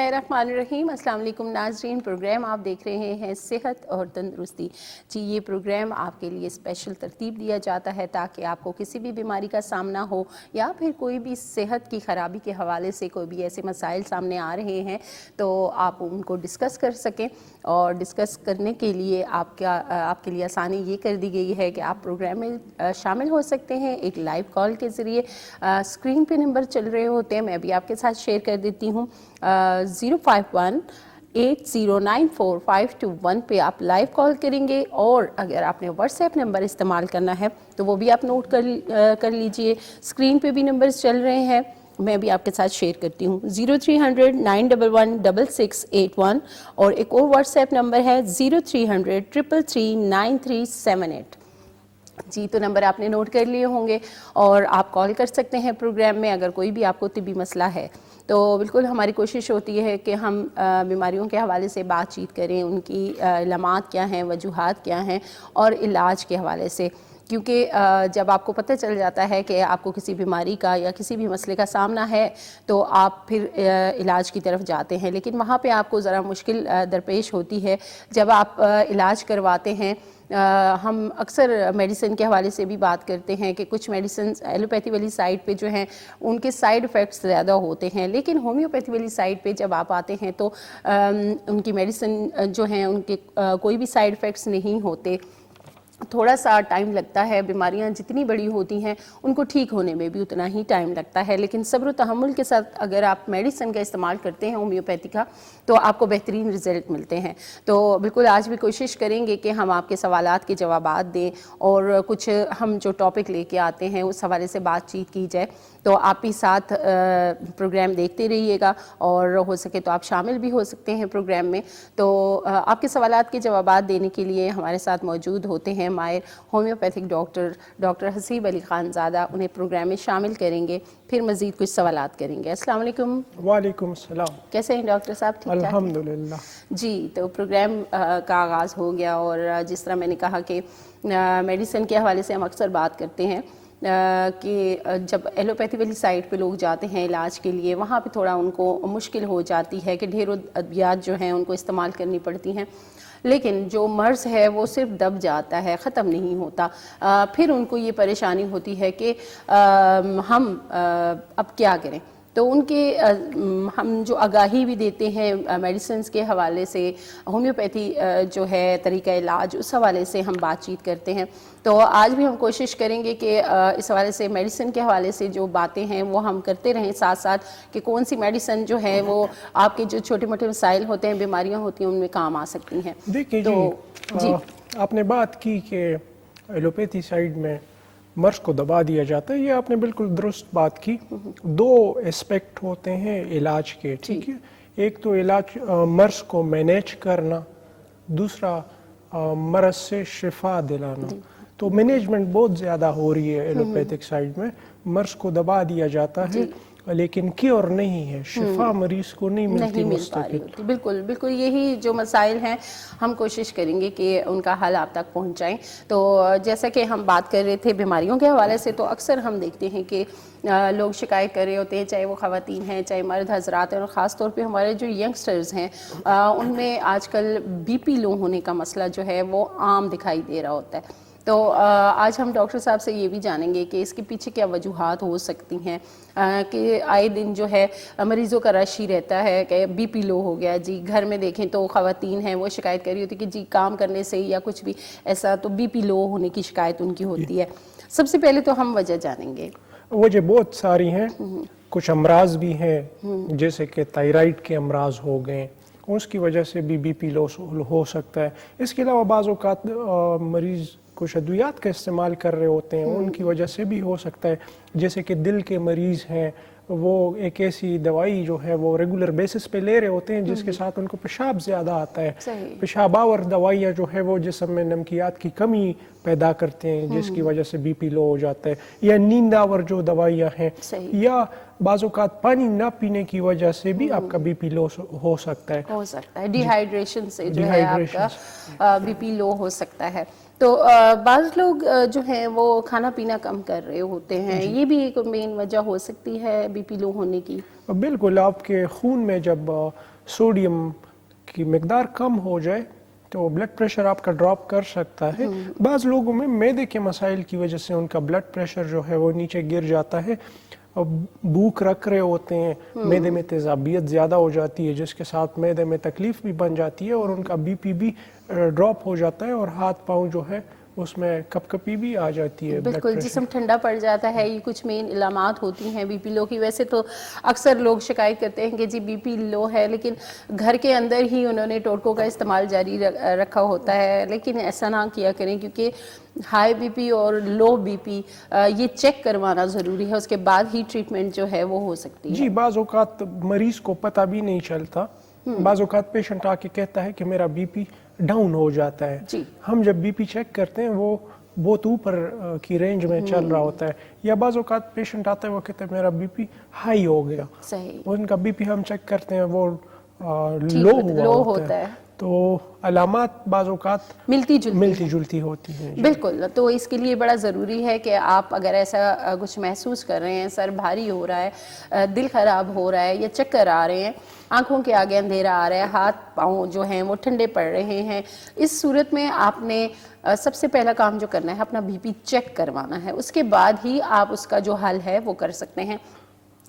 बिस्मिल्लाहिर्रहमानिर्रहीम। अस्सलाम वालेकुम नाज़रीन, प्रोग्राम आप देख रहे हैं सेहत और तंदुरुस्ती। जी, ये प्रोग्राम आपके लिए स्पेशल तरतीब दिया जाता है ताकि आपको किसी भी बीमारी का सामना हो या फिर कोई भी सेहत की ख़राबी के हवाले से कोई भी ऐसे मसाइल सामने आ रहे हैं तो आप उनको डिस्कस कर सकें। और डिस्कस करने के लिए आपके लिए आसानी ये कर दी गई है कि आप प्रोग्राम में शामिल हो सकते हैं एक लाइव कॉल के ज़रिए। स्क्रीन पे नंबर चल रहे होते हैं, मैं भी आपके साथ शेयर कर देती हूँ। 051-8094-521 पे आप लाइव कॉल करेंगे, और अगर आपने व्हाट्सएप नंबर इस्तेमाल करना है तो वो भी आप नोट कर लीजिए। स्क्रीन पे भी नंबर्स चल रहे हैं, मैं भी आपके साथ शेयर करती हूँ। 0300-911-6681 और एक और व्हाट्सएप नंबर है 0300-333-9378। जी, तो नंबर आपने नोट कर लिए होंगे और आप कॉल कर सकते हैं प्रोग्राम में अगर कोई भी आपको तिबी मसला है। तो बिल्कुल हमारी कोशिश होती है कि हम बीमारियों के हवाले से बातचीत करें, उनकी इलामात क्या हैं, वजूहात क्या हैं, और इलाज के हवाले से। क्योंकि जब आपको पता चल जाता है कि आपको किसी बीमारी का या किसी भी मसले का सामना है तो आप फिर इलाज की तरफ जाते हैं, लेकिन वहाँ पे आपको ज़रा मुश्किल दरपेश होती है जब आप इलाज करवाते हैं। हम अक्सर मेडिसिन के हवाले से भी बात करते हैं कि कुछ मेडिसिन एलोपैथी वाली साइड पे जो हैं उनके साइड इफ़ेक्ट्स ज़्यादा होते हैं, लेकिन होम्योपैथी वाली साइड पे जब आप आते हैं तो उनकी मेडिसिन जो हैं उनके कोई भी साइड इफ़ेक्ट्स नहीं होते। थोड़ा सा टाइम लगता है, बीमारियां जितनी बड़ी होती हैं उनको ठीक होने में भी उतना ही टाइम लगता है, लेकिन सब्र तहम्मुल के साथ अगर आप मेडिसिन का इस्तेमाल करते हैं होम्योपैथी का तो आपको बेहतरीन रिज़ल्ट मिलते हैं। तो बिल्कुल आज भी कोशिश करेंगे कि हम आपके सवालात के जवाबात दें और कुछ हम जो टॉपिक लेके आते हैं उस हवाले से बातचीत की जाए। तो आप भी साथ प्रोग्राम देखते रहिएगा और हो सके तो आप शामिल भी हो सकते हैं प्रोग्राम में। तो आपके सवालात के जवाबात देने के लिए हमारे साथ मौजूद होते हैं माहिर होम्योपैथिक डॉक्टर हसीब अली खानज़ादा। उन्हें प्रोग्राम में शामिल करेंगे, फिर मज़ीद कुछ सवालात करेंगे। अस्सलाम वालेकुम। वालेकुम सलाम। कैसे हैं डॉक्टर साहब? ठीक ठाक? अल्हम्दुलिल्लाह। जी, तो प्रोग्राम का आगाज़ हो गया और जिस तरह मैंने कहा कि मेडिसिन के हवाले से हम अक्सर बात करते हैं कि जब एलोपैथी वाली साइड पे लोग जाते हैं इलाज के लिए, वहाँ पे थोड़ा उनको मुश्किल हो जाती है कि ढेरों अद्वियात जो हैं उनको इस्तेमाल करनी पड़ती हैं, लेकिन जो मर्ज़ है वो सिर्फ दब जाता है, ख़त्म नहीं होता। फिर उनको ये परेशानी होती है कि हम अब क्या करें। तो उनके हम जो आगाही भी देते हैं मेडिसिन्स के हवाले से, होम्योपैथी जो है तरीका इलाज, उस हवाले से हम बातचीत करते हैं। तो आज भी हम कोशिश करेंगे कि इस हवाले से मेडिसिन के हवाले से जो बातें हैं वो हम करते रहें, साथ साथ कि कौन सी मेडिसिन जो है वो आपके जो छोटे मोटे मसाइल होते हैं, बीमारियां होती हैं, उनमें काम आ सकती हैं। देखिए तो जी, आपने बात की कि एलोपैथी साइड में मर्ज़ को दबा दिया जाता है, ये आपने बिल्कुल दुरुस्त बात की। दो एस्पेक्ट होते हैं इलाज के, ठीक है। एक तो इलाज मर्ज़ को मैनेज करना, दूसरा मर्ज़ से शिफा दिलाना। तो मैनेजमेंट बहुत ज़्यादा हो रही है एलोपैथिक साइड में, मर्ज़ को दबा दिया जाता है लेकिन क्योर नहीं है, शिफा मरीज को नहीं मिलती मुस्तकिल। बिल्कुल बिल्कुल, यही जो मसाइल हैं हम कोशिश करेंगे कि उनका हल आप तक पहुंचाएं। तो जैसा कि हम बात कर रहे थे बीमारियों के हवाले से, तो अक्सर हम देखते हैं कि लोग शिकायत कर रहे होते हैं, चाहे वो ख़वातीन हैं चाहे मर्द हजरात हैं, और ख़ास तौर पे हमारे जो यंगस्टर्स हैं उनमें आजकल बीपी लो होने का मसला जो है वो आम दिखाई दे रहा होता है। तो आज हम डॉक्टर साहब से ये भी जानेंगे कि इसके पीछे क्या वजूहात हो सकती हैं कि आए दिन जो है मरीज़ों का रश ही रहता है कि बीपी लो हो गया जी। घर में देखें तो ख़वातीन हैं वो शिकायत कर रही होती कि जी काम करने से या कुछ भी ऐसा तो बीपी लो होने की शिकायत उनकी होती है। सबसे पहले तो हम वजह जानेंगे। वजह बहुत सारी हैं, कुछ अमराज भी हैं जैसे कि थायराइड के अमराज हो गए, उसकी वजह से भी बीपी लो हो सकता है। इसके अलावा बाज़ औक़ात मरीज़ कुछ अद्वियात का इस्तेमाल कर रहे होते हैं, उनकी वजह से भी हो सकता है। जैसे कि दिल के मरीज़ हैं, वो एक ऐसी दवाई जो है वो रेगुलर बेसिस पे ले रहे होते हैं जिसके साथ उनको पेशाब ज़्यादा आता है। पेशाब आवर दवाइयाँ जो है वो जिस्म में नमकियात की कमी पैदा करते हैं जिसकी वजह से बीपी लो हो जाता है। या नींद आवर जो दवाइयाँ हैं, या बाज़ औक़ात पानी ना पीने की वजह से भी आपका बीपी लो हो सकता है। डिहाइड्रेशन से जो है आपका बीपी लो हो सकता है। तो बाज़ लोग जो हैं वो खाना पीना कम कर रहे होते हैं, ये भी एक मेन वजह हो सकती है बीपी लो होने की। बिल्कुल, आपके खून में जब सोडियम की मकदार कम हो जाए तो ब्लड प्रेशर आपका ड्रॉप कर सकता है। बाज़ लोगों में मैदे के मसाइल की वजह से उनका ब्लड प्रेशर जो है वो नीचे गिर जाता है, भूख रख रहे होते हैं, मैदे में तेज़ाबियत ज़्यादा हो जाती है जिसके साथ मैदे में तकलीफ भी बन जाती है और उनका बीपी भी ड्रॉप हो जाता है और हाथ पाँव जो है उसमें कपकपी भी आ जाती है। बिल्कुल, जिस्म ठंडा पड़ जाता है, ये कुछ मेन इलामात होती हैं बीपी लो की। वैसे तो अक्सर लोग शिकायत करते हैं कि जी बीपी लो है, लेकिन घर के अंदर ही उन्होंने टोटकों का इस्तेमाल जारी रखा होता है, लेकिन ऐसा ना किया करें क्योंकि हाई बीपी और लो बीपी ये चेक करवाना ज़रूरी है, उसके बाद ही ट्रीटमेंट जो है वो हो सकती है। जी, बाज़ औक़ात मरीज़ को पता भी नहीं चलता, बाज़ औक़ात पेशेंट आके कहता है कि मेरा बीपी डाउन हो जाता है। जी। हम जब बीपी चेक करते हैं वो बहुत ऊपर की रेंज में चल रहा होता है, या बाज़ औक़ात पेशेंट आता है वो कहता है मेरा बीपी हाई हो गया, सही, उनका बीपी हम चेक करते हैं वो लो होता है। तो अलामात बाज़ औक़ात मिलती जुलती होती हैं। बिल्कुल, तो इसके लिए बड़ा ज़रूरी है कि आप अगर ऐसा कुछ महसूस कर रहे हैं, सर भारी हो रहा है, दिल ख़राब हो रहा है या चक्कर आ रहे हैं, आंखों के आगे अंधेरा आ रहा है, हाथ पाँव जो हैं वो ठंडे पड़ रहे हैं, इस सूरत में आपने सबसे पहला काम जो करना है अपना बीपी चेक करवाना है, उसके बाद ही आप उसका जो हल है वो कर सकते हैं।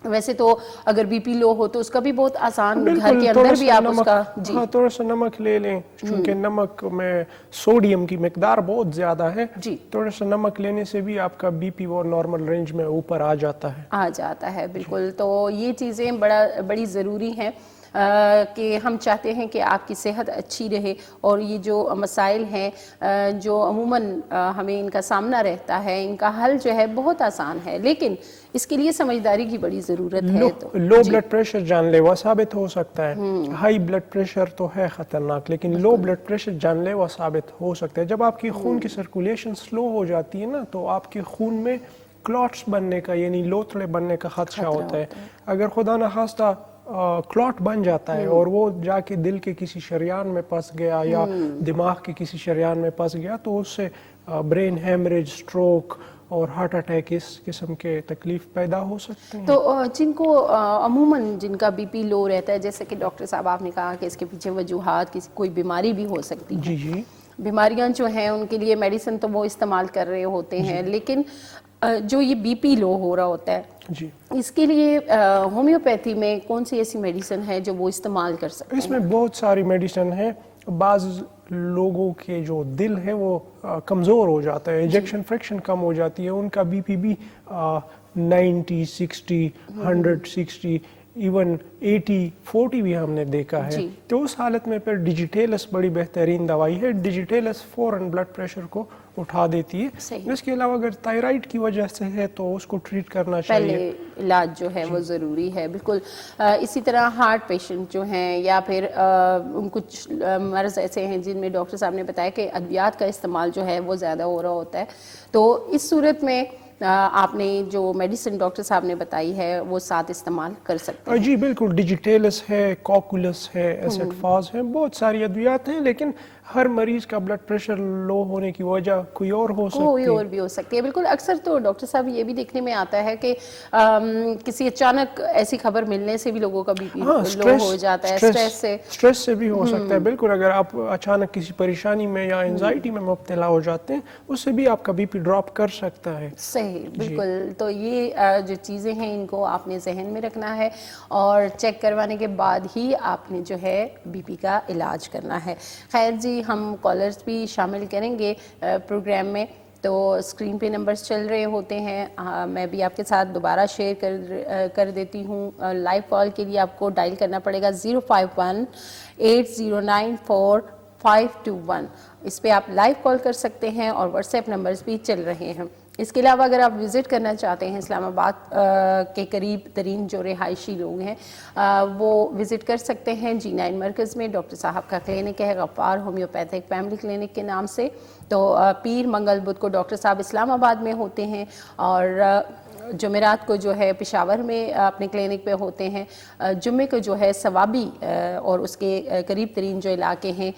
वैसे तो अगर बीपी लो हो तो उसका भी बहुत आसान, घर के अंदर भी आप उसका जी हाँ, थोड़ा सा नमक ले लें, क्योंकि नमक में सोडियम की मिकदार बहुत ज़्यादा है जी, थोड़ा सा नमक लेने से भी आपका बीपी वो नॉर्मल रेंज में ऊपर आ जाता है। बिल्कुल, तो ये चीज़ें बड़ी ज़रूरी हैं कि हम चाहते हैं कि आपकी सेहत अच्छी रहे और ये जो मसाइल हैं जो अमूमन हमें इनका सामना रहता है, इनका हल जो है बहुत आसान है, लेकिन इसके लिए समझदारी की बड़ी ज़रूरत है। तो लो ब्लड प्रेशर जानलेवा साबित हो सकता है। हाई ब्लड प्रेशर तो है ख़तरनाक, लेकिन लो ब्लड प्रेशर जानलेवा साबित हो सकता है। जब आपकी खून की सर्कुलेशन स्लो हो जाती है ना, तो आपके खून में क्लॉट्स बनने का यानी लोथड़े बनने का खदशा होता है। अगर खुदा न खास्ता क्लॉट बन जाता है और वो जाके दिल के किसी शरियान में फंस गया या दिमाग के किसी शरियान में फंस गया, तो उससे ब्रेन हेमरेज, स्ट्रोक और हार्ट अटैक इस किस्म के तकलीफ पैदा हो सकते हैं। तो जिनको अमूमन जिनका बीपी लो रहता है, जैसे कि डॉक्टर साहब आपने कहा कि इसके पीछे वजूहात किसी कोई बीमारी भी हो सकती है। जी, बीमारियां जो हैं उनके लिए मेडिसिन तो वो इस्तेमाल कर रहे होते हैं, लेकिन जो ये बीपी लो हो रहा होता है जी, इसके लिए होम्योपैथी में कौन सी ऐसी मेडिसिन है जो वो इस्तेमाल कर सकते हैं? इसमें बहुत सारी मेडिसिन है। बाज़ लोगों के जो दिल है वो कमज़ोर हो जाता है, इजेक्शन फ्रैक्शन कम हो जाती है, उनका बीपी भी 90, 60, 160 इवन 80, 40 भी हमने देखा है। तो उस हालत में फिर डिजिटेलस बड़ी बेहतरीन दवाई है। डिजिटेलस फौरन ब्लड प्रेशर को उठा देती है। इसके अलावा अगर थायराइड की वजह से है तो उसको ट्रीट करना चाहिए, पहले इलाज जो है वो ज़रूरी है। बिल्कुल, इसी तरह हार्ट पेशेंट जो हैं या फिर कुछ मर्ज़ ऐसे हैं जिनमें डॉक्टर साहब ने बताया कि अद्वियात का इस्तेमाल जो है वो ज़्यादा हो रहा होता है, तो इस सूरत में आपने जो मेडिसिन डॉक्टर साहब ने बताई है वो साथ इस्तेमाल कर सकते हैं। जी बिल्कुल, डिजिटेलस है, कॉकुलस है, एसेटफाज है, बहुत सारी अद्वियात हैं, लेकिन हर मरीज का ब्लड प्रेशर लो होने की वजह कोई और हो सकती है। कोई और भी हो सकती है, बिल्कुल। अक्सर तो डॉक्टर साहब ये भी देखने में आता है कि किसी अचानक ऐसी खबर मिलने से भी लोगों का बीपी लो हो जाता है, स्ट्रेस से भी हो सकता है। बिल्कुल, अगर आप अचानक किसी परेशानी में या एंजाइटी में मुब्तला हो जाते हैं, उससे भी आपका बीपी ड्रॉप कर सकता है। सही, बिल्कुल। तो ये जो चीज़ें हैं इनको आपने जहन में रखना है और चेक करवाने के बाद ही आपने जो है बीपी का इलाज करना है। खैर जी, हम कॉलर्स भी शामिल करेंगे प्रोग्राम में, तो स्क्रीन पे नंबर्स चल रहे होते हैं। मैं भी आपके साथ दोबारा शेयर कर देती हूँ। लाइव कॉल के लिए आपको डायल करना पड़ेगा 051-8094-521। इस पे आप लाइव कॉल कर सकते हैं और व्हाट्सएप नंबर्स भी चल रहे हैं। इसके अलावा अगर आप विज़िट करना चाहते हैं इस्लामाबाद के करीब तरीन जो रिहायशी लोग हैं वो विज़िट कर सकते हैं G9 मरकज़ में। डॉक्टर साहब का क्लिनिक है गफ़ार होम्योपैथिक फैमिली क्लिनिक के नाम से। तो पीर मंगल बुध को डॉक्टर साहब इस्लामाबाद में होते हैं और جمعرات کو جو ہے پشاور میں اپنے کلینک پہ ہوتے ہیں، جمعے کو جو ہے ثوابی اور اس کے قریب ترین جو علاقے ہیں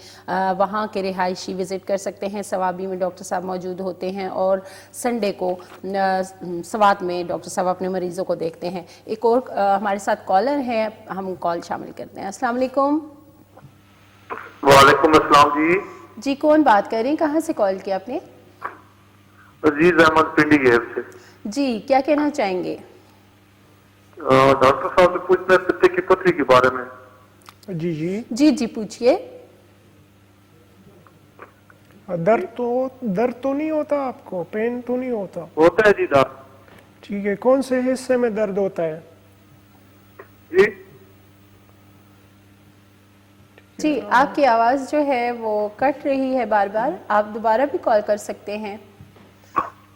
وہاں کے رہائشی وزٹ کر سکتے ہیں، ثوابی میں ڈاکٹر صاحب موجود ہوتے ہیں، اور سنڈے کو سوات میں ڈاکٹر صاحب اپنے مریضوں کو دیکھتے ہیں۔ ایک اور ہمارے ساتھ کالر ہیں، ہم کال شامل کرتے ہیں۔ السلام علیکم۔ وعلیکم السلام جی۔ جی کون بات کر رہے ہیں، کہاں سے کال کیا آپ نے؟ عزیز احمد پنڈی گیب سے۔ جی کیا کہنا چاہیں گے؟ ڈاکٹر صاحب سے پوچھنا ہے پتے کی پتھری کے بارے میں۔ جی جی جی پوچھئے۔ درد تو نہیں ہوتا آپ کو؟ پین تو نہیں ہوتا؟ ہوتا ہے جی درد۔ ٹھیک ہے، کون سے حصے میں درد ہوتا ہے؟ جی جی آپ کی آواز جو ہے وہ کٹ رہی ہے بار بار، آپ دوبارہ بھی کال کر سکتے ہیں۔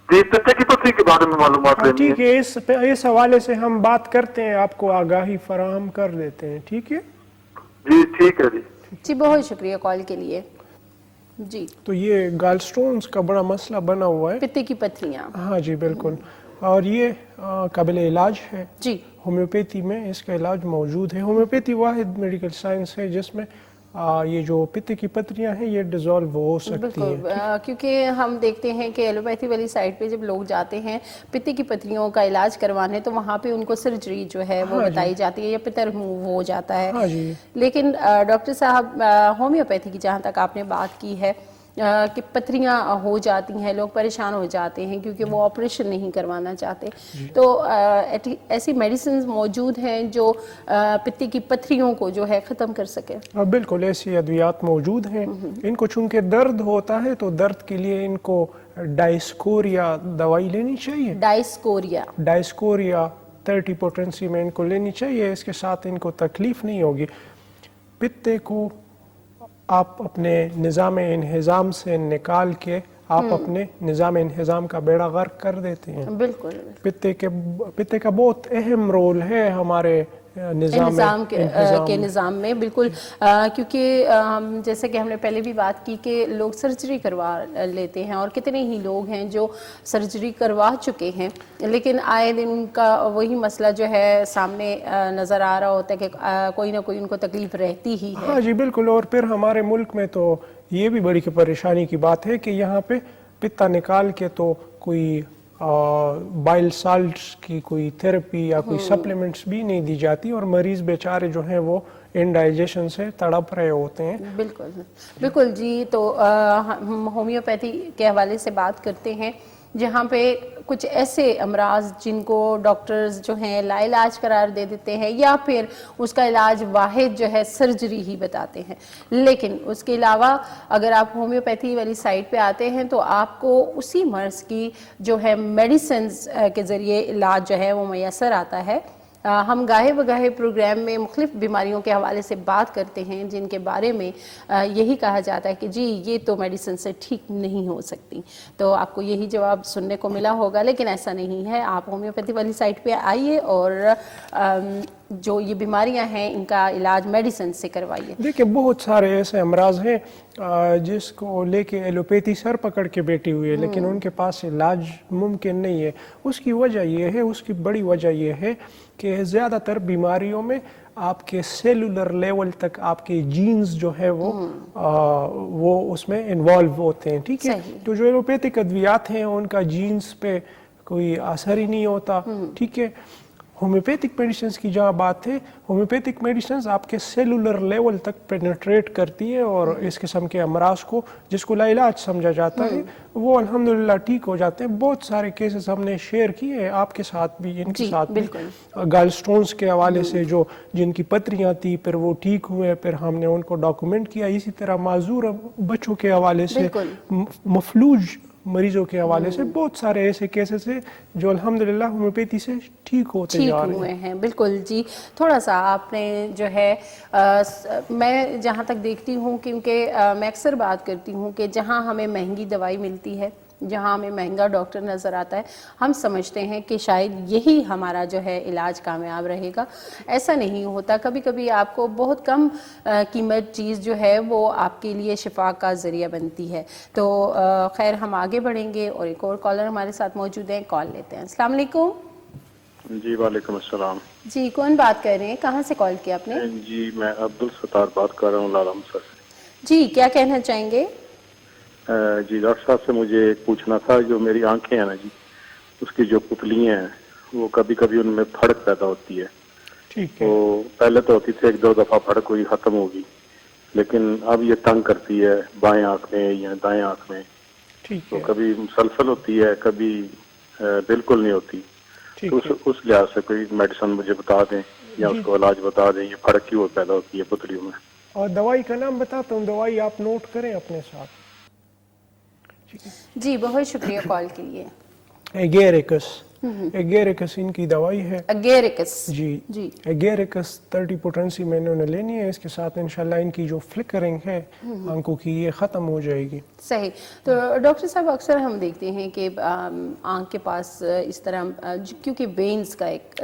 جی پتے کی پتھری کے بارے میں معلومات لینی ٹھیک ہے، اس حوالے سے ہم بات کرتے ہیں، آپ کو آگاہی فراہم کر دیتے ہیں، ٹھیک ہے؟ جی ٹھیک ہے جی۔ جی بہت شکریہ کال کے لیے۔ جی تو یہ گال سٹونز کا بڑا مسئلہ بنا ہوا ہے، پتے کی پتھریاں۔ ہاں جی بالکل، اور یہ قابل علاج ہے۔ جی ہومیوپیتھی میں اس کا علاج موجود ہے۔ ہومیوپیتھی واحد میڈیکل سائنس ہے جس میں یہ جو پتے کی پتھریاں ہیں یہ ڈیزالو ہو سکتی ہیں۔ بالکل، کیونکہ ہم دیکھتے ہیں کہ ایلوپیتھی والی سائٹ پہ جب لوگ جاتے ہیں پتے کی پتھریوں کا علاج کروانے تو وہاں پہ ان کو سرجری جو ہے وہ بتائی جاتی ہے یا پتہ ریموو ہو جاتا ہے۔ ہاں جی لیکن ڈاکٹر صاحب ہومیوپیتھی کی جہاں تک آپ نے بات کی ہے کہ پتھریاں ہو جاتی ہیں، لوگ پریشان ہو جاتے ہیں کیونکہ وہ آپریشن نہیں کروانا چاہتے، تو ایسی میڈیسنز موجود ہیں جو پتے کی پتھریوں کو جو ہے ختم کر سکے؟ بالکل ایسی ادویات موجود ہیں۔ ان کو چونکہ درد ہوتا ہے تو درد کے لیے ان کو ڈائسکوریا دوائی لینی چاہیے۔ ڈائسکوریا 30 پوٹنسی میں ان کو لینی چاہیے، اس کے ساتھ ان کو تکلیف نہیں ہوگی۔ پتے کو آپ اپنے نظام انہضام سے نکال کے آپ اپنے نظام انہضام کا بیڑا غرق کر دیتے ہیں۔ بالکل، پتے کا بہت اہم رول ہے ہمارے نظام کے نظام میں، بالکل، کیونکہ جیسے کہ ہم نے پہلے بھی بات کی کہ لوگ سرجری کروا لیتے ہیں، اور کتنے ہی لوگ ہیں جو سرجری کروا چکے ہیں لیکن آئے دن ان کا وہی مسئلہ جو ہے سامنے نظر آ رہا ہوتا ہے کہ کوئی نہ کوئی ان کو تکلیف رہتی ہی ہے۔ ہاں جی بالکل، اور پھر ہمارے ملک میں تو یہ بھی بڑی پریشانی کی بات ہے کہ یہاں پہ پتا نکال کے تو کوئی بائل سالٹس کی کوئی تھراپی یا کوئی سپلیمنٹس بھی نہیں دی جاتی، اور مریض بیچارے جو ہیں وہ انڈائجیشن سے تڑپ رہے ہوتے ہیں۔ بالکل بالکل جی، تو ہم ہومیوپیتھی کے حوالے سے بات کرتے ہیں جہاں پہ کچھ ایسے امراض جن کو ڈاکٹرز جو ہیں لا علاج قرار دے دیتے ہیں یا پھر اس کا علاج واحد جو ہے سرجری ہی بتاتے ہیں، لیکن اس کے علاوہ اگر آپ ہومیوپیتھی والی سائٹ پہ آتے ہیں تو آپ کو اسی مرض کی جو ہے میڈیسنز کے ذریعے علاج جو ہے وہ میسر آتا ہے۔ ہم گاہے بگاہے پروگرام میں مختلف بیماریوں کے حوالے سے بات کرتے ہیں جن کے بارے میں یہی کہا جاتا ہے کہ جی یہ تو میڈیسن سے ٹھیک نہیں ہو سکتی، تو آپ کو یہی جواب سننے کو ملا ہوگا، لیکن ایسا نہیں ہے۔ آپ ہومیوپیتھی والی سائٹ پہ آئیے اور جو یہ بیماریاں ہیں ان کا علاج میڈیسن سے کروائیے۔ دیکھیں بہت سارے ایسے امراض ہیں جس کو لے کے ایلوپیتھی سر پکڑ کے بیٹھی ہوئی ہے لیکن ان کے پاس علاج ممکن نہیں ہے۔ اس کی وجہ یہ ہے، اس کی بڑی وجہ یہ ہے کہ زیادہ تر بیماریوں میں آپ کے سیلولر لیول تک آپ کے جینز جو ہے وہ اس میں انوالو ہوتے ہیں، ٹھیک ہے؟ تو جو ایلوپیتھک ادویات ہیں ان کا جینز پہ کوئی اثر ہی نہیں ہوتا، ٹھیک ہے؟ ہومیوپیتھک میڈیسنز کی جہاں بات ہے، ہومیوپیتھک میڈیسنز آپ کے سیلولر لیول تک پینیٹریٹ کرتی ہے اور اس قسم کے امراض کو جس کو لا علاج سمجھا جاتا ہے وہ الحمدللہ ٹھیک ہو جاتے ہیں۔ بہت سارے کیسز ہم نے شیئر کیے ہیں آپ کے ساتھ بھی، ان کے ساتھ بھی، گال سٹونز کے حوالے سے جو جن کی پتریاں تھی پھر وہ ٹھیک ہوئے، پھر ہم نے ان کو ڈاکومنٹ کیا۔ اسی طرح معذور بچوں کے حوالے سے، مفلوج مریضوں کے حوالے سے بہت سارے ایسے کیسز ہیں جو الحمدللہ ہومیوپیتھی سے ٹھیک ہوتے جا رہے ہیں۔ بالکل جی، تھوڑا سا آپ نے جو ہے میں جہاں تک دیکھتی ہوں، کیونکہ میں اکثر بات کرتی ہوں کہ جہاں ہمیں مہنگی دوائی ملتی ہے، جہاں ہمیں مہنگا ڈاکٹر نظر آتا ہے، ہم سمجھتے ہیں کہ شاید یہی ہمارا جو ہے علاج کامیاب رہے گا۔ ایسا نہیں ہوتا، کبھی کبھی آپ کو بہت کم قیمت چیز جو ہے وہ آپ کے لیے شفا کا ذریعہ بنتی ہے۔ تو خیر ہم آگے بڑھیں گے اور ایک اور کالر ہمارے ساتھ موجود ہیں، کال لیتے ہیں۔ السلام علیکم۔ جی وعلیکم السلام. جی کون بات کر رہے ہیں, کہاں سے کال کیا آپ نے؟ جی میں عبدالستار بات کر رہا ہوں لالم سر سے. جی کیا کہنا چاہیں گے؟ جی ڈاکٹر صاحب سے مجھے ایک پوچھنا تھا, جو میری آنکھیں ہیں نا جی, اس کی جو پتلیاں ہیں وہ کبھی کبھی ان میں پھڑک پیدا ہوتی ہے. ٹھیک تو ہے. پہلے تو ہوتی تھی 1-2 دفعہ پھڑک ہوئی ختم ہوگی, لیکن اب یہ تنگ کرتی ہے بائیں آنکھ میں یا دائیں آنکھ میں. ٹھیک تو ہے. کبھی مسلسل ہوتی ہے, کبھی بالکل نہیں ہوتی. تو ٹھیک ہے. اس لحاظ سے کوئی میڈیسن مجھے بتا دیں یا اس جی کو علاج بتا دیں, یہ پھڑک کیوں پیدا ہوتی ہے پتلیوں میں. اور دوائی کا نام بتاتا ہوں, دوائی آپ نوٹ کریں اپنے ساتھ. ٹھیک ہے. جی بہت شکریہ کال کے لیے. ایگیریکس, ایگیریکس ان کی دوائی ہے. اگیرکس. جی جی ایگیریکس 30 پوٹنسی میں انہوں نے لینی ہے. اس کے ساتھ انشاءاللہ ان کی جو فلکرنگ ہے آنکھوں کی یہ ختم ہو جائے گی. صحیح. تو ڈاکٹر صاحب اکثر ہم دیکھتے ہیں کہ آنکھ کے پاس اس طرح کیونکہ وینز کا ایک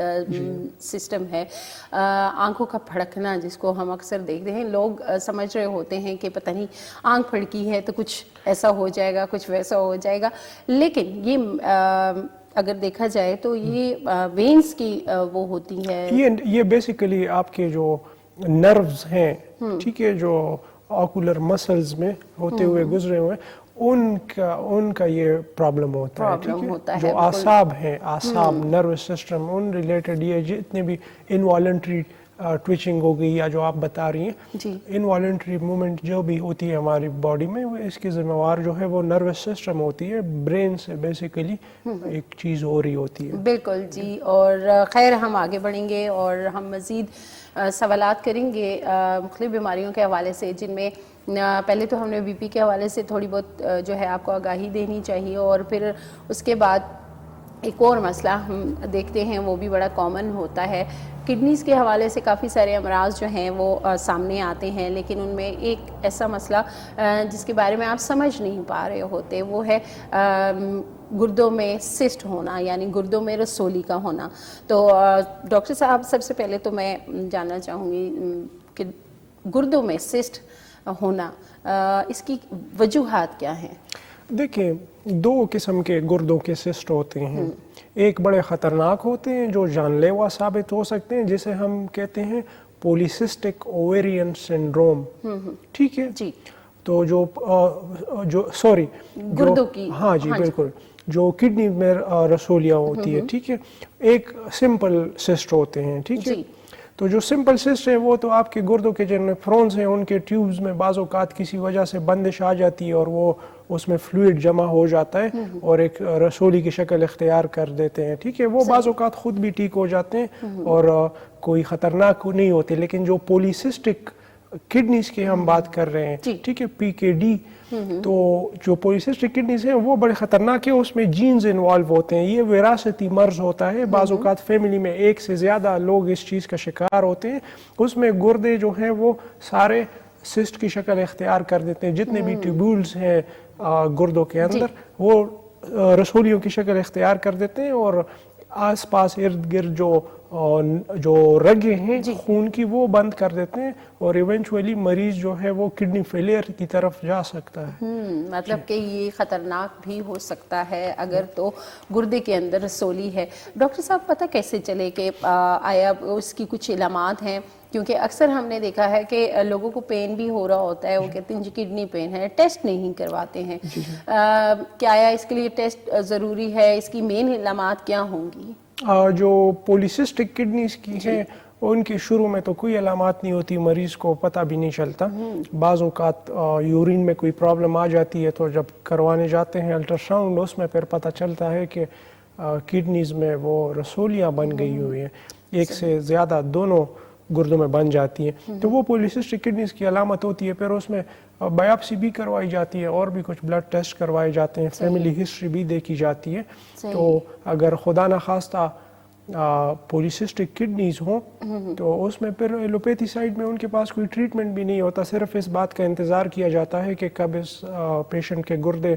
سسٹم ہے, آنکھوں کا پھڑکنا جس کو ہم اکثر دیکھتے ہیں, لوگ سمجھ رہے ہوتے ہیں کہ پتہ نہیں آنکھ پھڑکی ہے تو کچھ ایسا ہو جائے گا, کچھ ویسا ہو جائے گا, لیکن یہ اگر دیکھا جائے تو یہ وینز کی وہ ہوتی ہے. یہ بیسیکلی آپ کے جو نروز ہیں, ٹھیک ہے, جو آکولر مسلز میں ہوتے ہوئے گزرے ہوئے ان کا یہ پرابلم ہوتا ہے. ٹھیک ہے. جو اعصاب ہیں, اعصاب نروس سسٹم ان ریلیٹڈ یہ جتنے بھی انوالنٹری ٹویچنگ ہو گئی یا جو آپ بتا رہی ہیں, انوالنٹری موومنٹ جو بھی ہوتی ہے ہماری باڈی میں, اس کی ذمہ وار جو ہے وہ نروس سسٹم ہوتی ہے, برین سے بیسیکلی ایک چیز ہو رہی ہوتی ہے. بالکل جی. اور خیر ہم آگے بڑھیں گے اور ہم مزید سوالات کریں گے مختلف بیماریوں کے حوالے سے, جن میں پہلے تو ہم نے بی پی کے حوالے سے تھوڑی بہت جو ہے آپ کو آگاہی دینی چاہیے, اور پھر اس کے بعد ایک اور مسئلہ ہم دیکھتے ہیں وہ بھی بڑا کامن ہوتا ہے, کڈنیز کے حوالے سے کافی سارے امراض جو ہیں وہ سامنے آتے ہیں, لیکن ان میں ایک ایسا مسئلہ جس کے بارے میں آپ سمجھ نہیں پا رہے ہوتے, وہ ہے گردوں میں سسٹ ہونا, یعنی گردوں میں رسولی کا ہونا. تو ڈاکٹر صاحب سب سے پہلے تو میں جاننا چاہوں گی کہ گردوں میں سسٹ ہونا اس کی وجوہات کیا ہیں؟ دیکھیں 2 قسم کے گردوں کے سسٹ ہوتے ہیں. ایک بڑے خطرناک ہوتے ہیں جو جان لیوا ثابت ہو سکتے ہیں, جسے ہم کہتے ہیں پولیسسٹک اوویرین سنڈروم. ٹھیک ہے. جی. تو جو گردوں کی, ہاں جی بالکل, جو کڈنی میں رسولیاں ہوتی ہے. ٹھیک ہے. ایک سمپل سسٹ ہوتے ہیں. ٹھیک ہے. تو جو سمپل سسٹ ہے وہ تو آپ کے گردوں کے جن فرونز ہیں ان کے ٹیوبز میں بعض اوقات کسی وجہ سے بندش آ جاتی ہے اور وہ اس میں فلوئڈ جمع ہو جاتا ہے اور ایک رسولی کی شکل اختیار کر دیتے ہیں. ٹھیک ہے. وہ بعض اوقات خود بھی ٹھیک ہو جاتے ہیں اور کوئی خطرناک نہیں ہوتے. لیکن جو پولیسسٹک کڈنیز کی ہم بات کر رہے ہیں, ٹھیک ہے, پی کے ڈی, تو جو پولیسسٹک کڈنیز ہیں وہ بڑے خطرناک ہیں. اس میں جینز انوالو ہوتے ہیں. یہ وراثتی مرض ہوتا ہے. بعض اوقات فیملی میں 1 سے زیادہ لوگ اس چیز کا شکار ہوتے ہیں. اس میں گردے جو ہیں وہ سارے سسٹ کی شکل اختیار کر دیتے ہیں. جتنے بھی ٹیوبولز ہیں گردوں کے اندر وہ رسولیوں کی شکل اختیار کر دیتے ہیں, اور آس پاس ارد گرد جو رگیں ہیں خون کی وہ بند کر دیتے ہیں, اور ایونچولی مریض جو ہے وہ کڈنی فیلئر کی طرف جا سکتا ہے. مطلب کہ یہ خطرناک بھی ہو سکتا ہے اگر تو گردے کے اندر رسولی ہے. ڈاکٹر صاحب پتہ کیسے چلے کہ آیا اس کی کچھ علامات ہیں؟ کیونکہ اکثر ہم نے دیکھا ہے کہ لوگوں کو پین بھی ہو رہا ہوتا ہے, وہ کہتے ہیں جی کڈنی پین ہے, ٹیسٹ نہیں کرواتے ہیں. کیا آیا اس کے لیے ٹیسٹ ضروری ہے؟ اس کی مین علامات کیا ہوں گی؟ جو پولیسسٹک کڈنیز کی ہیں ان کی شروع میں تو کوئی علامات نہیں ہوتی, مریض کو پتہ بھی نہیں چلتا. بعض اوقات یورین میں کوئی پرابلم آ جاتی ہے تو جب کروانے جاتے ہیں الٹرا ساؤنڈ, اس میں پھر پتہ چلتا ہے کہ کڈنیز میں وہ رسولیاں بن گئی ہوئی ہیں, 1 سے زیادہ دونوں گردوں میں بن جاتی ہیں. تو وہ پولیسسٹک کڈنیز کی علامت ہوتی ہے. پھر اس میں بایوپسی بھی کروائی جاتی ہے اور بھی کچھ بلڈ ٹیسٹ کروائے جاتے ہیں, فیملی ہسٹری بھی دیکھی جاتی ہے. تو اگر خدا نخواستہ پولیسسٹک کڈنیز ہوں تو اس میں پھر ایلوپیتھی سائڈ میں ان کے پاس کوئی ٹریٹمنٹ بھی نہیں ہوتا. صرف اس بات کا انتظار کیا جاتا ہے کہ کب اس پیشنٹ کے گردے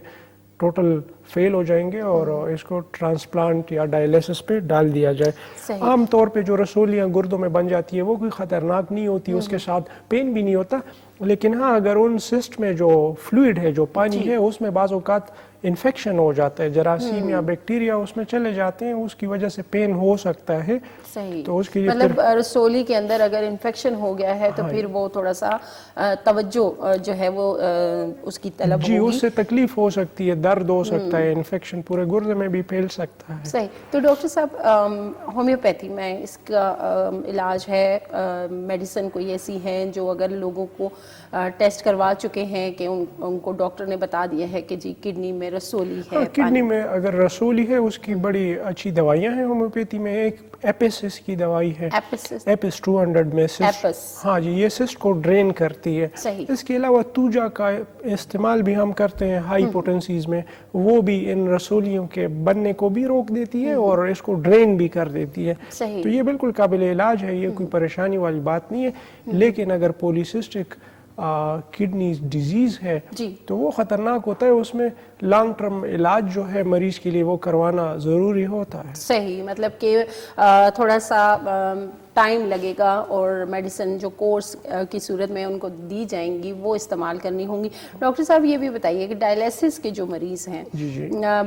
ٹوٹل فیل ہو جائیں گے اور اس کو ٹرانسپلانٹ یا ڈائلیسس پہ ڈال دیا جائے. عام طور پہ جو رسولیاں گردوں میں بن جاتی ہے وہ کوئی خطرناک نہیں ہوتی, اس کے ساتھ پین بھی نہیں ہوتا. لیکن ہاں اگر ان سسٹ میں جو فلوئڈ ہے, جو پانی ہے, اس میں بعض اوقات इन्फेक्शन हो जाता है, जरासीम या बैक्टीरिया उसमें चले जाते हैं, उसकी वजह से पेन हो सकता है। सही, तो उसके लिए मतलब रसोली के अंदर अगर इन्फेक्शन हो गया है तो फिर वो थोड़ा सा तवज्जो जो है वो उसकी तलब जी होगी। उससे तकलीफ हो सकती है, दर्द हो सकता है, इन्फेक्शन पूरे गुर्दे में भी फैल सकता है। सही। तो डॉक्टर साहब होम्योपैथी में इसका इलाज है, मेडिसिन कोई ऐसी है जो अगर लोगों को टेस्ट करवा चुके हैं कि उनको डॉक्टर ने बता दिया है कि जी किडनी में रसोली है, किडनी में अगर रसोली है उसकी बड़ी अच्छी दवाइयाँ हैं होम्योपैथी में। एक एपिसिस की दवाई है, एपिस 200 में सिस्ट, हाँ जी, ये सिस्ट को ड्रेन करती है। सही। इसके अलावा तूजा का इस्तेमाल भी हम करते हैं हाई पोटेंसीज में, वो भी इन रसोलियों के बनने को भी रोक देती है और इसको ड्रेन भी कर देती है। सही। तो ये बिल्कुल काबिल इलाज है, ये कोई परेशानी वाली बात नहीं है। लेकिन अगर पॉलीसिस्टिक किडनी डिजीज है तो वो खतरनाक होता है, उसमें लॉन्ग टर्म इलाज जो है मरीज के लिए वो करवाना ज़रूरी होता है। सही, मतलब कि थोड़ा सा टाइम लगेगा और मेडिसिन जो कोर्स की सूरत में उनको दी जाएंगी वो इस्तेमाल करनी होंगी। डॉक्टर साहब ये भी बताइए कि डायलिसिस के जो मरीज़ हैं,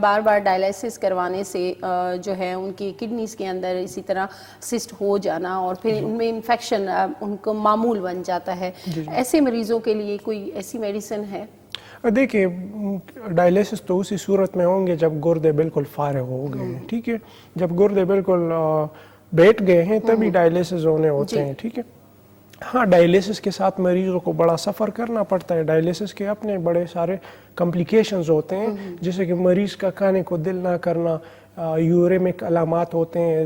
बार बार डायलिसिस करवाने से जो है उनकी किडनीज के अंदर इसी तरह सिस्ट हो जाना और फिर उनमें इन्फेक्शन उनको मामूल बन जाता है, ऐसे मरीजों के लिए कोई ऐसी मेडिसिन है? देखिए, डायलिसिस तो उसी सूरत में होंगे जब गुर्दे बिल्कुल फारिग हो गए हैं, ठीक है। जब गुर्दे बिल्कुल बैठ गए हैं तभी डायलिसिस होने होते हैं, ठीक है। हाँ, डायलिसिस के साथ मरीजों को बड़ा सफ़र करना पड़ता है। डायलिसिस के अपने बड़े सारे कॉम्प्लिकेशंस होते हैं, जैसे कि मरीज का खाने को दिल ना करना, यूरेमिक अलामात होते हैं,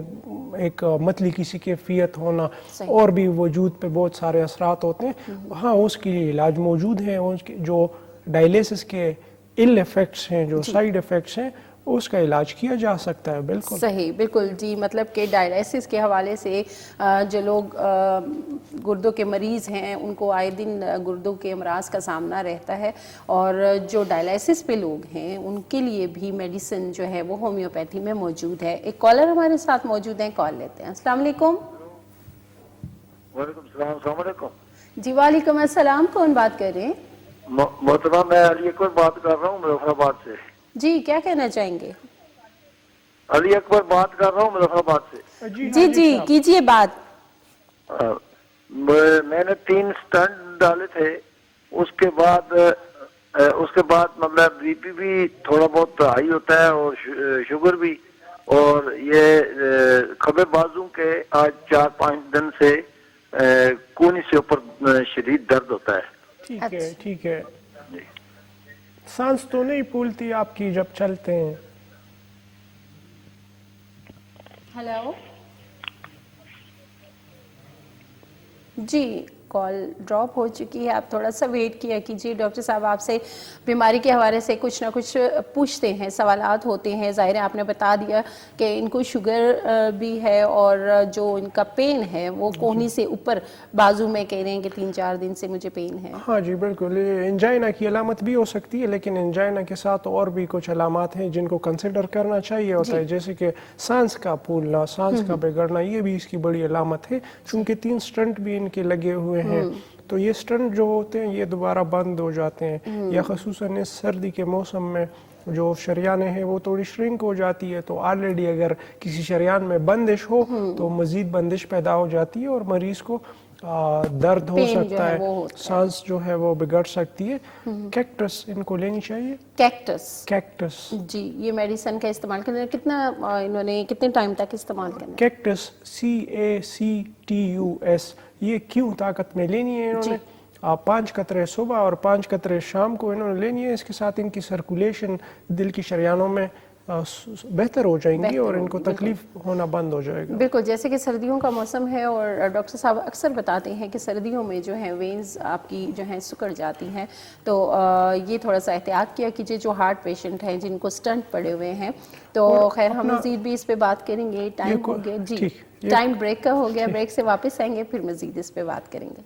एक मतली की सी कैफियत होना, और भी वजूद पे बहुत सारे असरात होते हैं। हाँ, उसके लिए इलाज मौजूद है। उसके जो डायलिसिस के इल इफ़ेक्ट्स हैं, जो साइड इफ़ेक्ट्स हैं, उसका इलाज किया जा सकता है। बिल्कुल सही, बिल्कुल जी। मतलब कि डायलिसिस के हवाले से जो लोग गुर्दों के मरीज़ हैं उनको आए दिन गुर्दों के अमराज का सामना रहता है, और जो डायलिसिस पे लोग हैं उनके लिए भी मेडिसिन जो है वो होम्योपैथी में मौजूद है। एक कॉलर हमारे साथ मौजूद हैं, कॉल लेते हैं। अस्सलाम वालेकुम। जी वालेकुम अस्सलाम, कौन बात कर रहे हैं? मोहतरमा, मैं अली अकबर बात कर रहा हूँ मुजफ्फराबाद से। जी, क्या कहना चाहेंगे? अली अकबर बात कर रहा हूँ मुजफ्फराबाद से। जी जी, कीजिए बात। मैंने 3 स्टंट डाले थे, उसके बाद मतलब बीपी भी थोड़ा बहुत हाई होता है और शुगर भी, और ये खबे बाजू के आज 4-5 दिन से कूनी से ऊपर शदीद दर्द होता है। ठीक है, ठीक है। सांस तो नहीं फूलती आपकी जब चलते हैं? हेलो जी, कॉल ड्रॉप हो चुकी है, आप थोड़ा सा वेट किया कीजिए। डॉक्टर साहब आपसे बीमारी के हवाले से कुछ ना कुछ पूछते हैं, सवालात होते हैं। ज़ाहिर है आपने बता दिया कि इनको शुगर भी है और जो इनका पेन है वो कोहनी से ऊपर बाजू में कह रहे हैं कि 3-4 दिन से मुझे पेन है। हाँ जी बिल्कुल, ये एंजाइना की अलामत भी हो सकती है, लेकिन एंजाइना के साथ और भी कुछ अलामत हैं जिनको कंसिडर करना चाहिए होता है, जैसे कि सांस का फूलना, सांस का बिगड़ना, ये भी इसकी बड़ी अलामत है। चूँकि 3 स्टंट भी इनके लगे हुए हैं, तो ये स्टंट जो होते हैं ये दोबारा बंद हो जाते हैं, या खसूसन इस सर्दी के मौसम में जो शरियानें हैं वो थोड़ी श्रिंक हो जाती है। तो ऑलरेडी अगर किसी शरियान में बंदिश हो तो मजीद बंदिश पैदा हो जाती है और मरीज को दर्द हो सकता है, सांस जो है वो बिगड़ सकती है। कैक्टस इनको लेनी चाहिए। कैक्टस जी, ये मेडिसिन का इस्तेमाल करना कितना इन्होंने कितने टाइम तक इस्तेमाल करना? कैक्टस CACTUS, ये क्यों ताकत में लेनी है इन्होंने 5 कतरे सुबह और 5 कतरे शाम को इन्होंने लेनी है। इसके साथ इनकी सर्कुलेशन दिल की शरियानों में बेहतर हो जाएंगी और इनको तकलीफ होना बंद हो जाएगा। बिल्कुल, जैसे कि सर्दियों का मौसम है और डॉक्टर साहब अक्सर बताते हैं कि सर्दियों में जो है वेन्स आपकी जो है सिकुड़ जाती हैं, तो ये थोड़ा सा एहतियात किया कीजिए। जो हार्ट पेशेंट हैं जिनको स्टंट पड़े हुए हैं, तो खैर हम मजीद भी इस पे बात करेंगे। टाइम हो गया जी, टाइम ब्रेक का हो गया, ब्रेक से वापस आएंगे फिर मजीद इस पे बात करेंगे।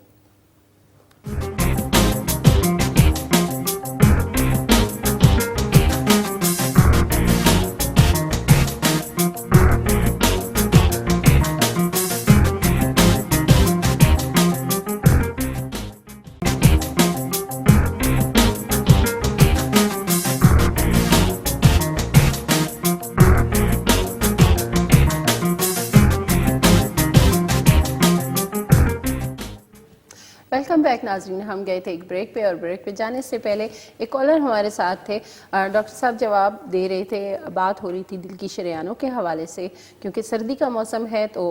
बैक नाज़रीन, हम गए थे एक ब्रेक पे और ब्रेक पे जाने से पहले एक कॉलर हमारे साथ थे। डॉक्टर साहब जवाब दे रहे थे, बात हो रही थी दिल की शरेयानों के हवाले से, क्योंकि सर्दी का मौसम है तो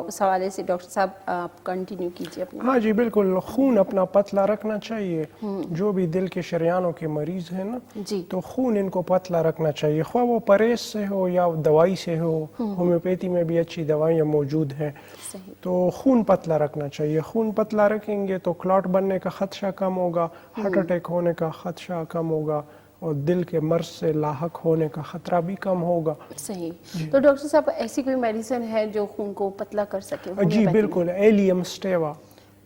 उस हवाले से डॉक्टर साहब आप कंटिन्यू कीजिए अपनी। हाँ जी बिल्कुल, खून अपना पतला रखना चाहिए। जो भी दिल के शरेयानों के मरीज हैं ना जी। तो खून इनको पतला रखना चाहिए, ख्वाह वो परहेज से हो या दवाई से हो। होम्योपैथी में भी अच्छी दवाइयाँ मौजूद हैं। सही। तो खून पतला रखना चाहिए। खून पतला रखेंगे तो क्लॉट बनने का खदशा कम होगा, हार्ट अटैक होने का खदशा कम होगा और दिल के मर्ज से लाहक होने का खतरा भी कम होगा। सही। तो डॉक्टर साहब ऐसी कोई मेडिसिन है जो खून को पतला कर सके? जी होम्योपैथी में? बिल्कुल, एलियम स्टेवा।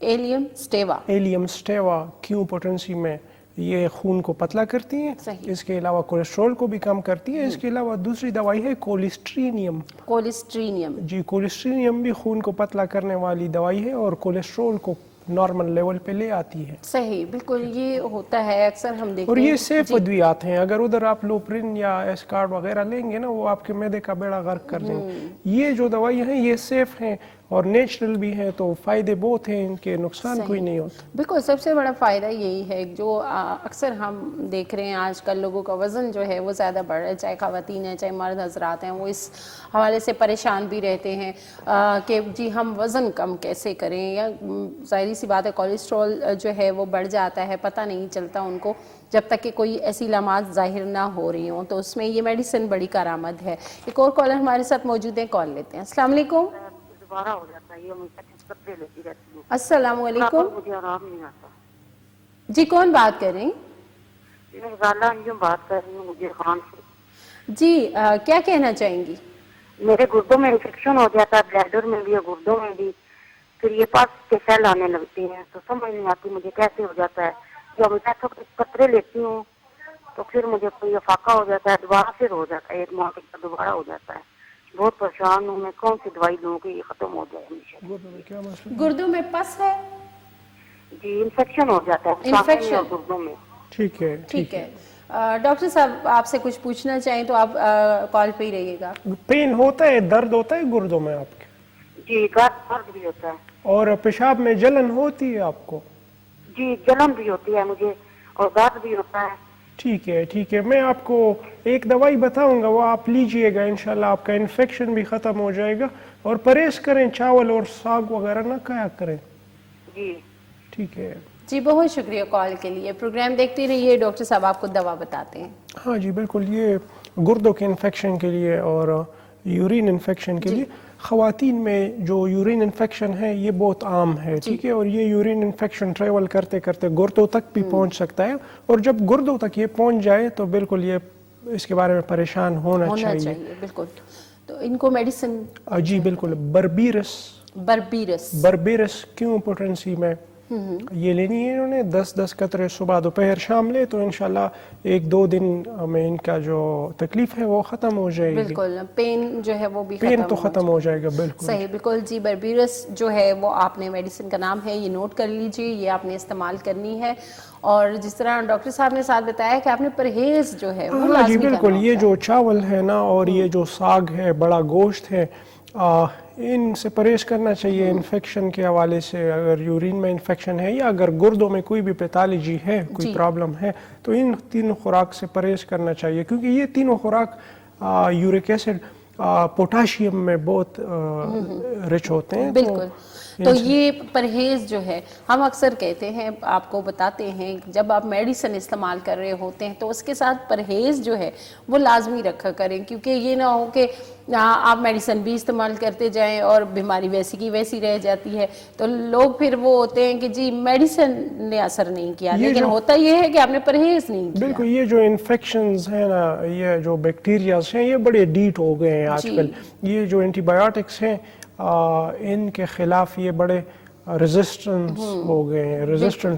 एलियम स्टेवा। एलियम स्टेवा क्यों पोटेंसी में ये खून को पतला करती है। सही। इसके अलावा कोलेस्ट्रॉल को भी कम करती है। इसके अलावा दूसरी दवाई है कोलेस्ट्रीनियम। कोलेस्ट्रीनियम। जी, कोलेस्ट्रीनियम भी खून को पतला करने वाली दवाई है और कोलेस्ट्रॉल को नॉर्मल लेवल पे ले आती है। सही, बिल्कुल ये होता है अक्सर हम देखते हैं। और ये सेफ अद्वियात हैं। अगर उधर आप लोप्रिन या एस्कार्ड वगैरह लेंगे ना, वो आपके मैदे का बेड़ा गर्क कर देंगे। ये जो दवाई हैं ये सेफ हैं और नेचुरल भी हैं, तो फायदे बहुत हैं इनके, नुकसान कोई नहीं होता। बिल्कुल, सबसे बड़ा फ़ायदा यही है जो अक्सर हम देख रहे हैं आजकल लोगों का वज़न जो है वो ज़्यादा बढ़ रहा है, चाहे ख़वातीन हैं चाहे मर्द हज़रात हैं, वो इस हवाले से परेशान भी रहते हैं कि जी हम वज़न कम कैसे करें, या ज़ाहिर सी बात है कोलेस्ट्रॉल जो है वो बढ़ जाता है, पता नहीं चलता उनको जब तक कि कोई ऐसी लामात ज़ाहिर ना हो रही हों, तो उसमें ये मेडिसिन बड़ी कारआमद है। एक और कॉलर हमारे साथ मौजूद है, कॉल लेते हैं। अस्सलाम वालेकुम। दोबारा हो जाता है, ये हमेशा पत्ते लेती रहती हूँ, अस्सलाम वालेकुम। मुझे आराम नहीं आता। जी कौन बात कर रही हैं? मैं गाला अंजुम बात कर रही हूँ मुझे खान से। जी क्या कहना चाहेंगी? मेरे गुर्दों में इन्फेक्शन हो जाता है, ब्लैडर में भी और गुर्दों में भी, फिर ये पास के सेल आने लगते हैं, तो समझ नहीं आती मुझे कैसे हो जाता है। जब मैं पत्रे लेती हूँ तो फिर मुझे कोई अफाका हो जाता है, दोबारा फिर हो जाता है, 1 माह के बाद दोबारा हो जाता है। बहुत परेशान हूँ मैं, कौन सी दवाई लूँ कि ये खत्म हो जाए हमेशा। क्या मसला? गुर्दों में पस है? जी इन्फेक्शन हो जाता है इन्फेक्शन? और गुर्दों में। ठीक है ठीक है। डॉक्टर साहब आपसे कुछ पूछना चाहें तो आप कॉल पे ही रहिएगा। पेन होता है, दर्द होता है गुर्दों में आपके? जी दर्द भी होता है। और पेशाब में जलन होती है आपको? जी जलन भी होती है मुझे और दर्द भी होता है। ठीक है ठीक है, मैं आपको एक दवाई बताऊंगा, वो आप लीजिएगा, इंशाल्लाह आपका इन्फेक्शन भी ख़त्म हो जाएगा। और परहेज करें, चावल और साग वगैरह ना खाया करें। जी ठीक है जी, बहुत शुक्रिया कॉल के लिए। प्रोग्राम देखते रहिए, डॉक्टर साहब आपको दवा बताते हैं। हाँ जी बिल्कुल, ये गुर्दों के इन्फेक्शन के लिए और यूरिन इन्फेक्शन के लिए, ख़वातीन में जो यूरिन इन्फेक्शन है ये बहुत आम है। ठीक है, और ये यूरिन इन्फेक्शन ट्रेवल करते करते गुर्दों तक भी पहुंच सकता है, और जब गुर्दों तक ये पहुंच जाए तो बिल्कुल ये इसके बारे में परेशान होना चाहिए। बिल्कुल। तो इनको मेडिसिन? जी बिल्कुल, बर्बीरस क्यों पोटेंसी में ये लेनी है इन्होंने 10-10 कतरे सुबह दोपहर शाम ले, तो इंशाल्लाह 1-2 दिन में इनका जो तकलीफ है वो ख़त्म हो जाएगी। बिल्कुल, पेन जो है वो भी पेन तो ख़त्म हो जाएगा। बिल्कुल सही, बिल्कुल जी। बर्बीरस जो है वो आपने मेडिसिन का नाम है, ये नोट कर लीजिए, ये आपने इस्तेमाल करनी है। और जिस तरह डॉक्टर साहब ने साथ बताया कि आपने परहेज जो है वो हाँ जी लाजमी बिल्कुल, करना ये होता जो चावल है ना और ये जो साग है, बड़ा गोश्त है, इनसे परहेज करना चाहिए इन्फेक्शन के हवाले से। अगर यूरिन में इन्फेक्शन है या अगर गुर्दों में कोई भी पैथोलॉजी है, कोई प्रॉब्लम है, तो इन तीनों खुराक से परहेज करना चाहिए, क्योंकि ये तीनों खुराक यूरिक एसिड, पोटाशियम में बहुत रिच होते हैं। बिल्कुल। तो ये परहेज जो है हम अक्सर कहते हैं, आपको बताते हैं, जब आप मेडिसिन इस्तेमाल कर रहे होते हैं तो उसके साथ परहेज जो है वो लाजमी रखा करें, क्योंकि ये ना हो कि आप मेडिसिन भी इस्तेमाल करते जाएं और बीमारी वैसी की वैसी रह जाती है, तो लोग फिर वो होते हैं कि जी मेडिसिन ने असर नहीं किया, लेकिन होता ये है कि आपने परहेज नहीं किया। बिल्कुल, ये जो इन्फेक्शंस हैं ना, ये जो बैक्टीरियाज हैं, ये बड़े डीट हो गए हैं आजकल। ये जो एंटीबायोटिक्स हैं इनके खिलाफ ये बड़े रेजिस्टेंट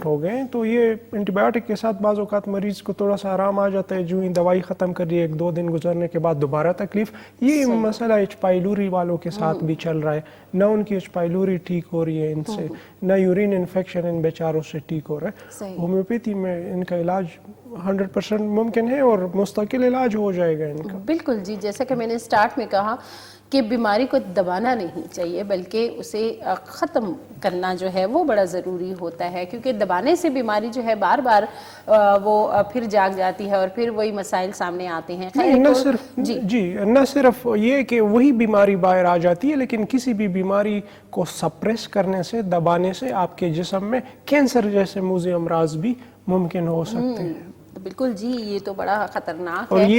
हो गए हैं, तो ये एंटीबायोटिक के साथ बाज़ औक़ात मरीज़ को थोड़ा सा आराम आ जाता है, जो ही दवाई ख़त्म करिए 1-2 दिन गुजरने के बाद दोबारा तकलीफ। ये मसला एच पाइलोरी वालों के साथ भी चल रहा है, ना उनकी एच पाइलोरी ठीक हो रही है इनसे, ना यूरिन इन्फेक्शन इन बेचारों से ठीक हो रहा है। होम्योपैथी में इनका इलाज 100% मुमकिन है और मुस्तकिल इलाज हो जाएगा इनका। बिल्कुल जी, जैसा कि मैंने स्टार्ट में कहा कि बीमारी को दबाना नहीं चाहिए बल्कि उसे ख़त्म करना जो है वो बड़ा ज़रूरी होता है, क्योंकि दबाने से बीमारी जो है बार बार वो फिर जाग जाती है और फिर वही मसाइल सामने आते हैं। नहीं, न सिर्फ न सिर्फ ये कि वही बीमारी बाहर आ जाती है, लेकिन किसी भी बीमारी को सप्रेस करने से, दबाने से आपके जिस्म में कैंसर जैसे मुज़ी अमराज भी मुमकिन हो सकते हैं। बिल्कुल जी, ये तो बड़ा खतरनाक और है।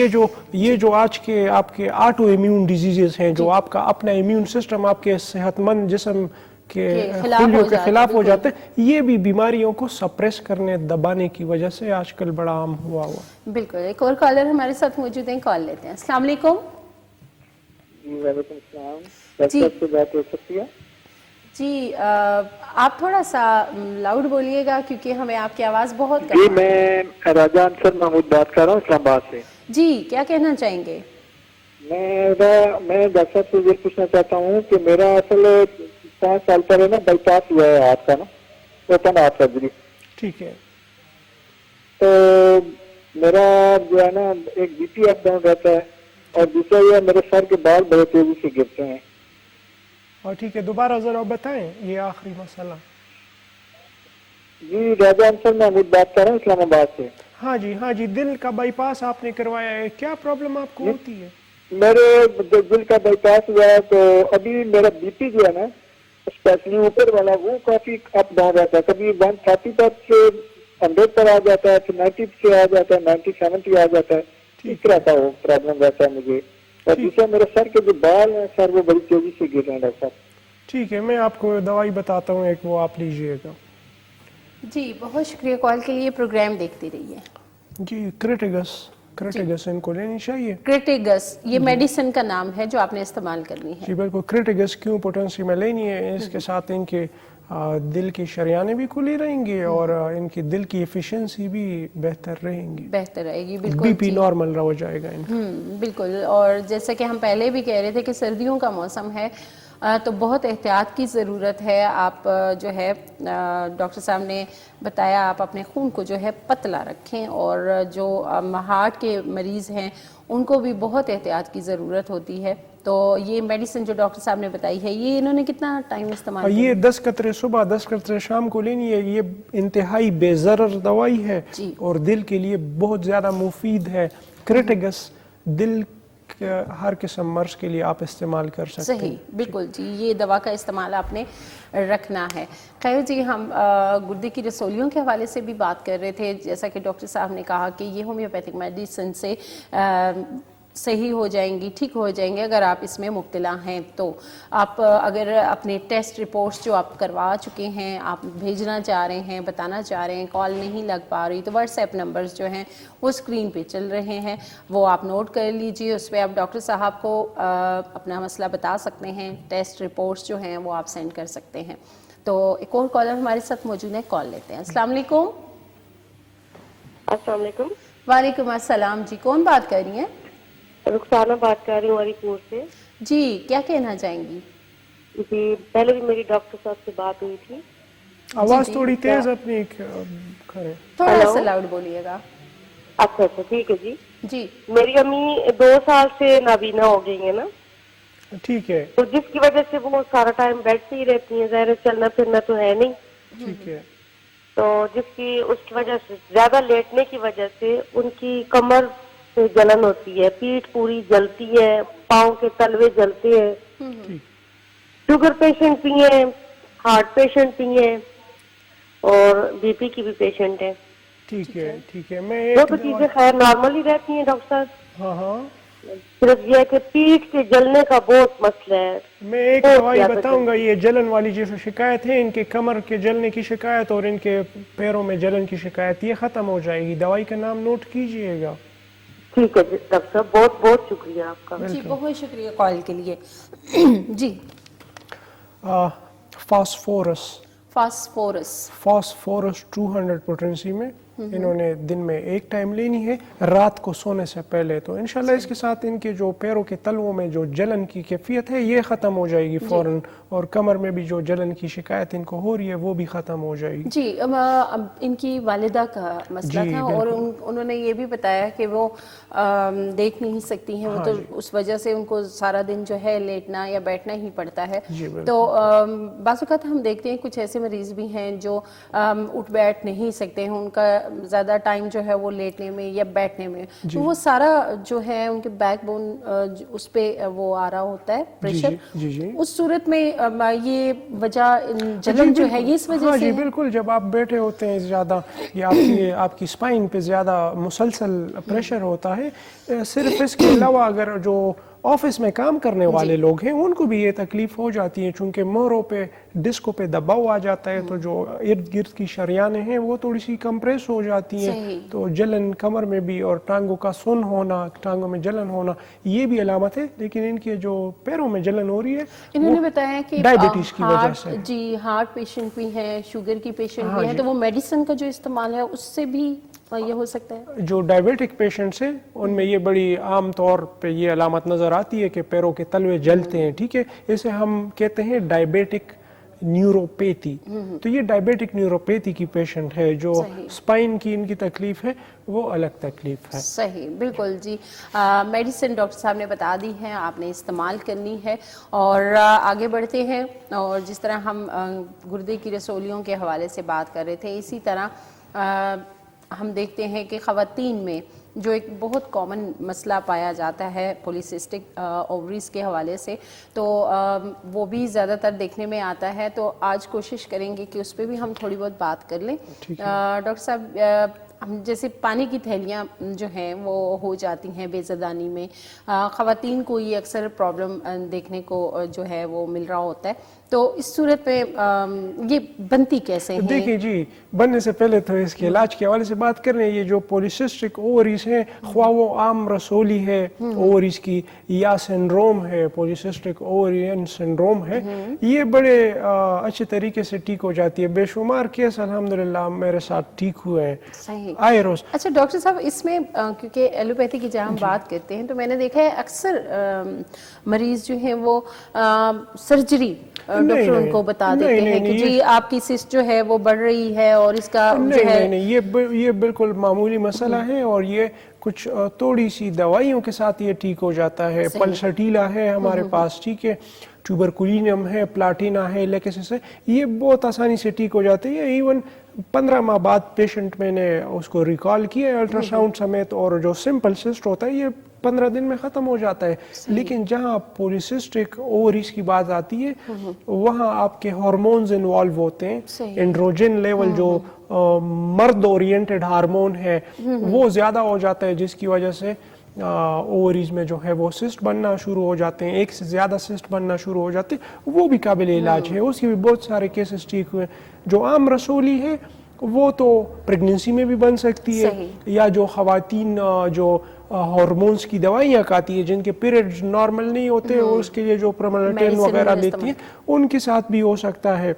ये जो आज के आपके ऑटो इम्यून डिजीजेस हैं, जो आपका अपना इम्यून सिस्टम आपके सेहतमंद जिस्म के खुलियों के खिलाफ हो जाते हैं, ये भी बीमारियों को सप्रेस करने, दबाने की वजह से आजकल बड़ा आम हुआ। बिल्कुल। एक और कॉलर हमारे साथ मौजूद हैं, कॉल लेते हैं। अस्सलाम वालेकुम। जी वालेकुम सलाम। जी। डॉक्टर से बात हो सकती है? जी, आप थोड़ा सा लाउड बोलिएगा क्योंकि हमें आपकी आवाज़ बहुत जी, कम आ रही है। मैं राजा अंसर महमूद बात कर रहा हूँ इस्लामाबाद से। जी, क्या कहना चाहेंगे? मैं डॉक्टर साहब से ये पूछना चाहता हूँ कि मेरा असल 5 साल पहले ना बाईपास हुआ है हाथ का ना, ओपन हार्ट सर्जरी। ठीक है। तो मेरा जो है ना एक बीपी अप डाउन रहता है और दूसरा ये मेरे सर के बाल बड़े तेजी से गिरते हैं। और ठीक है, दोबारा जरा बताएं ये आखिरी मसला। जी, राजा अंसर महमूद बात कर रहा हूँ इस्लामाबाद से। हाँ जी, दिल का बाईपास आपने करवाया है, क्या प्रॉब्लम आपको होती है? मेरे दिल का बाईपास हुआ है, तो अभी मेरा बीपी जो है ना स्पेशली ऊपर वाला वो काफी अप डाउन रहता है। कभी 130 तक से 100 पर आ जाता है, फिर 90 से आ जाता है, 97 पे आ जाता है। इस तरह का वो प्रॉब्लम रहता है मुझे। और दूसरा मेरे सर के जो बाल हैं सर वो बड़ी तेजी से गिर रहे हैं डॉक्टर साहब। ठीक है, मैं आपको दवाई बताता हूँ एक, वो आप लीजिएगा। जी, बहुत शुक्रिया कॉल के लिए। प्रोग्राम देखते रहिए। जी, क्रिटिगस इनको लेनी चाहिए। क्रिटिगस, ये मेडिसिन का नाम है जो आपने इस्तेमाल करनी है। जी बिल्कुल, क्रिटिगस क्यों पोटेंसी में लेनी है, इसके साथ इनके दिल की शरियानें भी खुली रहेंगी और इनकी दिल की एफिशिएंसी भी बेहतर रहेंगी, बेहतर रहेगी। बिल्कुल बीपी जी। नॉर्मल हो जाएगा इनका। बिल्कुल। और जैसे कि हम पहले भी कह रहे थे कि सर्दियों का मौसम है, तो बहुत एहतियात की ज़रूरत है। आप जो है डॉक्टर साहब ने बताया आप अपने खून को जो है पतला रखें, और जो हार्ट के मरीज़ हैं उनको भी बहुत एहतियात की ज़रूरत होती है। तो ये मेडिसिन जो डॉक्टर साहब ने बताई है, ये इन्होंने कितना टाइम इस्तेमाल किया? ये 10 कतरे सुबह 10 कतरे शाम को लेनी है। ये इंतहाई बेज़रर दवाई है जी। और दिल के लिए बहुत ज़्यादा मुफीद है। क्रिटिगस दिल हर किस्म मर्ज के लिए आप इस्तेमाल कर सकते हैं। सही, बिल्कुल जी, ये दवा का इस्तेमाल आपने रखना है। खैर जी, हम गुर्दे की रसोलियों के हवाले से भी बात कर रहे थे। जैसा कि डॉक्टर साहब ने कहा कि ये होम्योपैथिक मेडिसिन से सही हो जाएंगी, ठीक हो जाएंगे अगर आप इसमें मुब्तला हैं। तो आप अगर अपने टेस्ट रिपोर्ट्स जो आप करवा चुके हैं आप भेजना चाह रहे हैं, बताना चाह रहे हैं, कॉल नहीं लग पा रही, तो व्हाट्सएप नंबर्स जो हैं वो स्क्रीन पे चल रहे हैं, वो आप नोट कर लीजिए। उस पर आप डॉक्टर साहब को अपना मसला बता सकते हैं। टेस्ट रिपोर्ट्स जो हैं वो आप सेंड कर सकते हैं। तो एक और कॉलर हमारे साथ मौजूद है, कॉल लेते हैं। अस्सलाम वालेकुम। अस्सलाम वालेकुम। वालेकुम अस्सलाम जी, कौन बात कर रही हैं? रुखसाना बात कर रही हूँ हरीपुर से। जी, क्या कहना चाहेंगी? जी, पहले भी मेरी डॉक्टर साहब से बात हुई थी। आवाज थोड़ी तेज अपनी करें। थोड़ा सा लाउड बोलिएगा। अच्छा, ठीक है जी। जी, मेरी अम्मी 2 साल से नाबीना हो गई है ना, ठीक है, तो जिसकी वजह से वो सारा टाइम बेड से ही रहती हैं। ज़ाहिर है चलना फिरना तो है नहीं, ठीक है, तो जिसकी उसकी वजह से ज्यादा लेटने की वजह से उनकी कमर से जलन होती है, पीठ पूरी जलती है, पाँव के तलवे जलते हैं। ठीक। शुगर पेशेंट भी हैं, हार्ट पेशेंट भी हैं और बीपी की भी पेशेंट है। ठीक है, मैं वो एक तो चीजें खैर नॉर्मल ही रहती हैं डॉक्टर साहब। हाँ, सिर्फ ये है कि पीठ के जलने का बहुत मसला है। मैं एक दवाई बताऊंगा। ये जलन वाली जो शिकायत है, इनके कमर के जलने की शिकायत और इनके पैरों में जलन की शिकायत, ये खत्म हो जाएगी। दवाई का नाम नोट कीजिएगा। ठीक है डॉक्टर साहब, बहुत बहुत शुक्रिया आपका। जी, बहुत शुक्रिया कॉल के लिए। जी, फास्फोरस फास्फोरस 200 पोटेंसी में इन्होंने दिन में एक टाइम लेनी है रात को सोने से पहले। तो इंशाल्लाह इसके साथ इनके जो पैरों के तलवों में जो जलन की कैफियत है ये ख़त्म हो जाएगी फ़ौरन, और कमर में भी जो जलन की शिकायत इनको हो रही है वो भी ख़त्म हो जाएगी। जी, अब इनकी वालिदा का मसला था और उन्होंने ये भी बताया कि वो देख नहीं सकती हैं, वो तो उस वजह से उनको सारा दिन जो है लेटना या बैठना ही पड़ता है। तो बाज़-औक़ात हम देखते हैं कुछ ऐसे मरीज भी हैं जो उठ बैठ नहीं सकते हैं, उनका ज़्यादा टाइम जो है वो लेटने में या बैठने में, तो वो सारा जो है उनके बैकबोन उस पे वो आ रहा होता है प्रेशर। उस सूरत में ये वजह जलन जो है ये इस वजह से जी बिल्कुल, जब आप बैठे होते हैं ज़्यादा या आपकी स्पाइन पे ज़्यादा मुसलसल प्रेशर होता है। सिर्फ इसके अलावा अगर जो ऑफिस में काम करने वाले लोग हैं उनको भी ये तकलीफ हो जाती है, चूंकि मोहरों पे डिस्कों पे दबाव आ जाता है, तो जो इर्द गिर्द की शरियानें हैं वो थोड़ी सी कंप्रेस हो जाती हैं, तो जलन कमर में भी और टांगों का सुन होना, टांगों में जलन होना ये भी अलामत है। लेकिन इनके जो पैरों में जलन हो रही है इन्होंने बताया कि डायबिटीज की वजह से। जी, हार्ट पेशेंट भी हैं, शुगर की पेशेंट भी हैं, तो वो मेडिसिन का जो इस्तेमाल है उससे भी ये हो सकता है। जो डायबिटिक पेशेंट्स हैं उनमें ये बड़ी आम तौर पे ये अलामत नज़र आती है कि पैरों के तलवे जलते हैं, ठीक है, इसे हम कहते हैं डायबिटिक न्यूरोपैथी। तो ये डायबिटिक न्यूरोपैथी की पेशेंट है, जो स्पाइन की इनकी तकलीफ है वो अलग तकलीफ है। सही, बिल्कुल जी। मेडिसिन डॉक्टर साहब ने बता दी है, आपने इस्तेमाल करनी है। और आगे बढ़ते हैं, और जिस तरह हम गुर्दे की रसोलियों के हवाले से बात कर रहे थे, इसी तरह हम देखते हैं कि ख़वातीन में जो एक बहुत कॉमन मसला पाया जाता है पॉलीसिस्टिक ओवरीज के हवाले से, तो वो भी ज़्यादातर देखने में आता है। तो आज कोशिश करेंगे कि उस पर भी हम थोड़ी बहुत बात कर लें। डॉक्टर साहब, हम जैसे पानी की थैलियाँ जो हैं वो हो जाती हैं बेज़दानी में, ख़वातीन को ये अक्सर प्रॉब्लम देखने को जो है वो मिल रहा होता है, तो इस सूरत में ये बनती कैसे है? देखिए जी, बनने से पहले तो इसके इलाज के हवाले से बात कर रहे हैं। ये जो पॉलीसिस्टिक ओवरीज है, ख्वाह वो आम रसोली है ओवरीज की या सिंड्रोम है, पॉलीसिस्टिक ओवरियन सिंड्रोम है, ये बड़े अच्छे तरीके से ठीक हो जाती है। बेशुमार केस अल्हम्दुलिल्लाह मेरे साथ ठीक हुए हैं। सही। आए रोज। अच्छा डॉक्टर साहब, इसमें क्योंकि एलोपैथी की जब हम बात करते हैं तो मैंने देखा है अक्सर मरीज जो हैं वो सर्जरी डॉक्टर उनको बता देते हैं कि जी आपकी सिस्ट जो है वो बढ़ रही है और इसका जो है ये बिल्कुल मामूली मसला है, और ये कुछ थोड़ी सी दवाइयों के साथ ये ठीक हो जाता है। पल्सटीला है हमारे पास, ठीक है, ट्यूबरकुलिनम है, प्लाटिना है, लेकेसिस है, ये बहुत आसानी से ठीक हो जाते हैं। इवन 15 माह बाद पेशेंट मैंने उसको रिकॉल किया अल्ट्रासाउंड समेत, और जो सिंपल सिस्ट होता है ये 15 दिन में ख़त्म हो जाता है। लेकिन जहाँ पॉलीसिस्टिक ओवरीज की बात आती है वहाँ आपके हार्मोन्स इन्वॉल्व होते हैं। एंड्रोजन लेवल जो मर्द ओरिएंटेड हार्मोन है वो ज़्यादा हो जाता है, जिसकी वजह से ओवरीज में जो है वो सिस्ट बनना शुरू हो जाते हैं, एक से ज़्यादा सिस्ट बनना शुरू हो जाते हैं। वो भी काबिल इलाज है, उसके भी बहुत सारे केसेस ठीक हुए। जो आम रसोली है वो तो प्रेगनेंसी में भी बन सकती है, या जो ख़वातीन जो हार्मोन्स की दवाइयाँ खाती है जिनके पीरियड्स नॉर्मल नहीं होते, उसके लिए जो प्रमोलेटिन वगैरह देती हैं उनके साथ भी हो सकता है।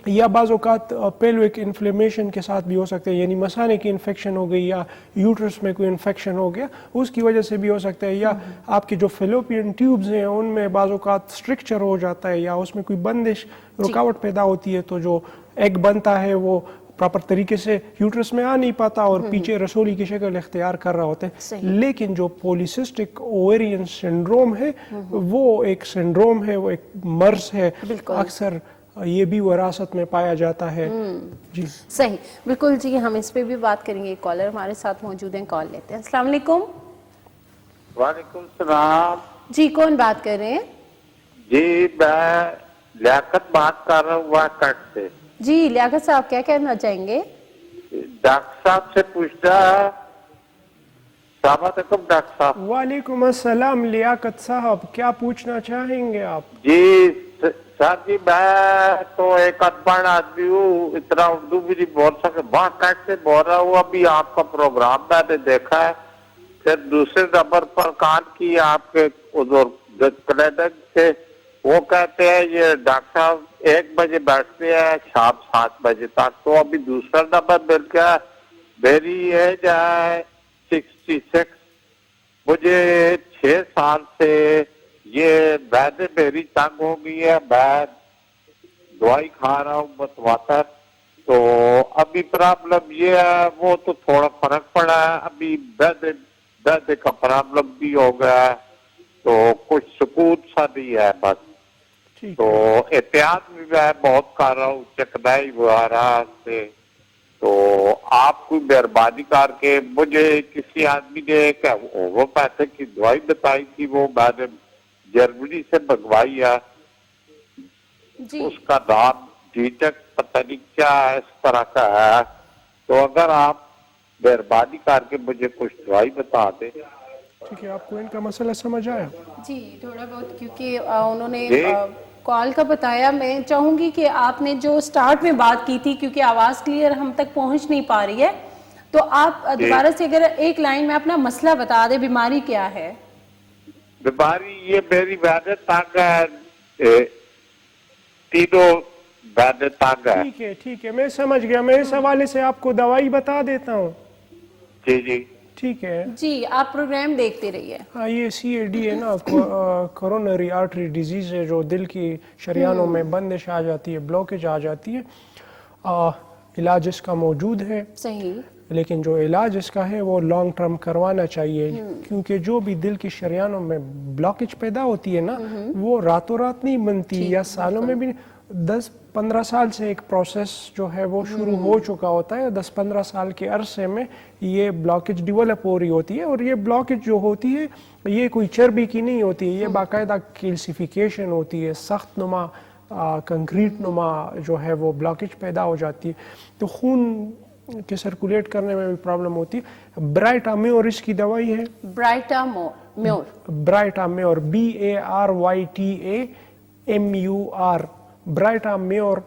या बाज़ औक़ात पेल्विक इन्फ्लेमेशन के साथ भी हो सकते हैं, यानी मसाने की इन्फेक्शन हो गई या यूट्रस में कोई इन्फेक्शन हो गया उसकी वजह से भी हो सकता है। या आपके जो फेलोपियन ट्यूब्स हैं उनमें बाज़ औक़ात स्ट्रक्चर हो जाता है या उसमें कोई बंदिश रुकावट पैदा होती है, तो जो एग बनता है वो प्रॉपर तरीके से यूट्रस में आ नहीं पाता और पीछे रसोली की शक्ल इख्तियार कर रहा होता है। लेकिन जो पॉलीसिस्टिक ओवेरियन सिंड्रोम है वो एक सिंड्रोम है, वो एक मर्ज है, अक्सर ये भी विरासत में पाया जाता है। जी सही, बिल्कुल जी, हम इस पे भी बात करेंगे। कॉलर हमारे साथ मौजूद हैं, कॉल लेते हैं। अस्सलाम वालेकुम। वालेकुम सलाम जी, कौन बात कर रहे हैं? जी मैं लियाकत बात कर रहा हूँ वाकट से। जी लियाकत साहब, क्या कहना चाहेंगे? डॉक्टर साहब से पूछना। डॉक्टर साहब। वालेकुम अस्सलाम लियाकत साहब, क्या पूछना चाहेंगे आप? जी सर जी, मैं तो एक अनपढ़ आदमी हूँ, इतना उर्दू भी नहीं बोल सके, वाकट से बोल रहा हूँ। अभी आपका प्रोग्राम मैंने देखा है, फिर दूसरे नंबर पर कान की आपके उधर क्लिनिक से, वो कहते हैं ये डॉक्टर साहब 1 बजे बैठते हैं शाम 7 बजे तक। तो अभी दूसरा नंबर मिल गया میری ایج ہے 66. مجھے 6 سال سے یہ معدے میری تنگ ہو گئی ہے. میں دوائی کھا رہا ہوں متواتر. تو ابھی پرابلم یہ ہے, وہ تو تھوڑا فرق پڑا ہے, ابھی معدے کا پرابلم بھی ہو گیا ہے, تو کچھ سکون سا نہیں ہے بس. تو احتیاط بھی میں بہت کر رہا ہوں چکنائی وغیرہ سے. تو آپ کوئی مہربانی کر کے, مجھے کسی آدمی نے ایک ہومیوپیتھک کی دوائی بتائی تھی, وہ میں نے جرمنی سے منگوائی ہے. جی اس کا نام ڈیٹک پتہ نہیں کیا اس طرح کا ہے. تو اگر آپ مہربانی کر کے مجھے کچھ دوائی بتا دیں. ٹھیک ہے, آپ کو ان کا مسئلہ سمجھ آیا؟ جی تھوڑا بہت, کیونکہ انہوں نے کال کا بتایا. میں چاہوں گی کہ آپ نے جو سٹارٹ میں بات کی تھی, کیونکہ آواز کلیئر ہم تک پہنچ نہیں پا رہی ہے, تو آپ دوبارہ سے اگر ایک لائن میں اپنا مسئلہ بتا دیں, بیماری کیا ہے؟ بیماری یہ میری معدے تنگ ہے, تینوں معدے تنگ ہے. ٹھیک ہے, میں سمجھ گیا. میں اس حوالے سے آپ کو دوائی بتا دیتا ہوں. جی جی ٹھیک ہے. جی آپ پروگرام دیکھتے رہیے. ہاں, یہ CAD ہے نا, کورونری آرٹری ڈیزیز ہے, جو دل کی شریانوں میں بندش آ جاتی ہے, بلوکیج آ جاتی ہے. علاج اس کا موجود ہے, صحیح, لیکن جو علاج اس کا ہے وہ لانگ ٹرم کروانا چاہیے, کیونکہ جو بھی دل کی شریانوں میں بلاکیج پیدا ہوتی ہے نا, وہ راتوں رات نہیں بنتی, یا سالوں میں بھی 10-15 سال سے ایک پروسیس جو ہے وہ شروع ہو چکا ہوتا ہے. 10-15 سال کے عرصے میں یہ بلاکیج ڈیولپ ہو رہی ہوتی ہے, اور یہ بلاکیج جو ہوتی ہے یہ کوئی چربی کی نہیں ہوتی ہے, یہ باقاعدہ کیلسیفیکیشن ہوتی ہے, سخت نما کنکریٹ نما جو ہے وہ بلاکیج پیدا ہو جاتی ہے. تو خون کے سرکولیٹ کرنے میں بھی پرابلم ہوتی ہے. برائٹا میور اس کی دوائی ہے, baryta mur, baryta mur, BARYTA MUR, baryta mur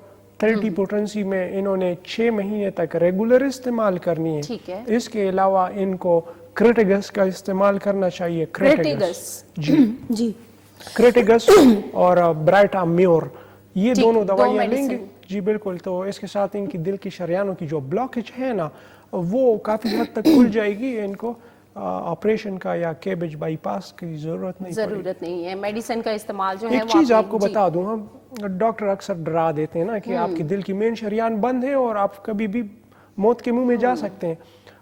30 potency میں انہوں نے 6 مہینے تک ریگولر استعمال کرنی ہے. ٹھیک ہے. اس کے علاوہ ان کو کریٹیگس کا استعمال کرنا چاہیے. کریٹیگس, جی کریٹیگس اور برائٹا میور, یہ دونوں دوائیاں لیں گے. جی بالکل. تو اس کے ساتھ ان کی دل کی شریانوں کی جو بلاکیج ہے نا, وہ کافی حد تک کھل جائے گی. ان کو آپریشن کا یا کیبج بائی پاس کی ضرورت نہیں ہے. میڈیسن کا استعمال جو ہے. ایک چیز آپ کو بتا دوں, ہم ڈاکٹر اکثر ڈرا دیتے ہیں نا کہ آپ کی دل کی مین شریان بند ہے اور آپ کبھی بھی موت کے منہ میں جا سکتے ہیں.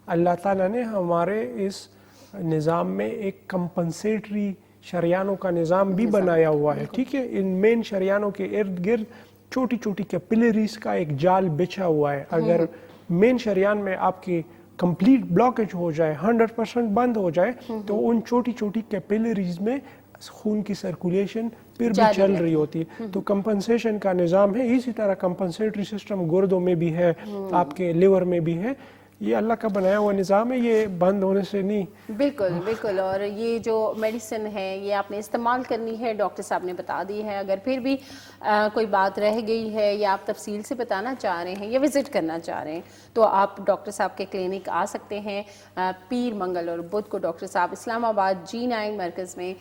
اللہ تعالیٰ نے ہمارے اس نظام میں ایک کمپنسیٹری شریانوں کا نظام بھی بنایا ہوا ہے. ٹھیک ہے, ان مین شریانوں کے ارد گرد چھوٹی چھوٹی کیپلریز کا ایک جال بچھا ہوا ہے. اگر مین شریان میں آپ کی کمپلیٹ بلاکیج ہو جائے, 100% بند ہو جائے, تو ان چھوٹی چھوٹی کیپلریز میں خون کی سرکولیشن پھر بھی چل رہی ہوتی ہے. تو کمپنسیشن کا نظام ہے. اسی طرح کمپنسیٹری سسٹم گردوں میں بھی ہے, آپ کے لیور میں بھی ہے. یہ اللہ کا بنایا ہوا نظام ہے, یہ بند ہونے سے نہیں. بالکل بالکل. اور یہ جو میڈیسن ہے یہ آپ نے استعمال کرنی ہے, ڈاکٹر صاحب نے بتا دی ہے. اگر پھر بھی کوئی بات رہ گئی ہے یا آپ تفصیل سے بتانا چاہ رہے ہیں یا وزٹ کرنا چاہ رہے ہیں, تو آپ ڈاکٹر صاحب کے کلینک آ سکتے ہیں. پیر, منگل اور بدھ کو ڈاکٹر صاحب اسلام آباد G9 مرکز میں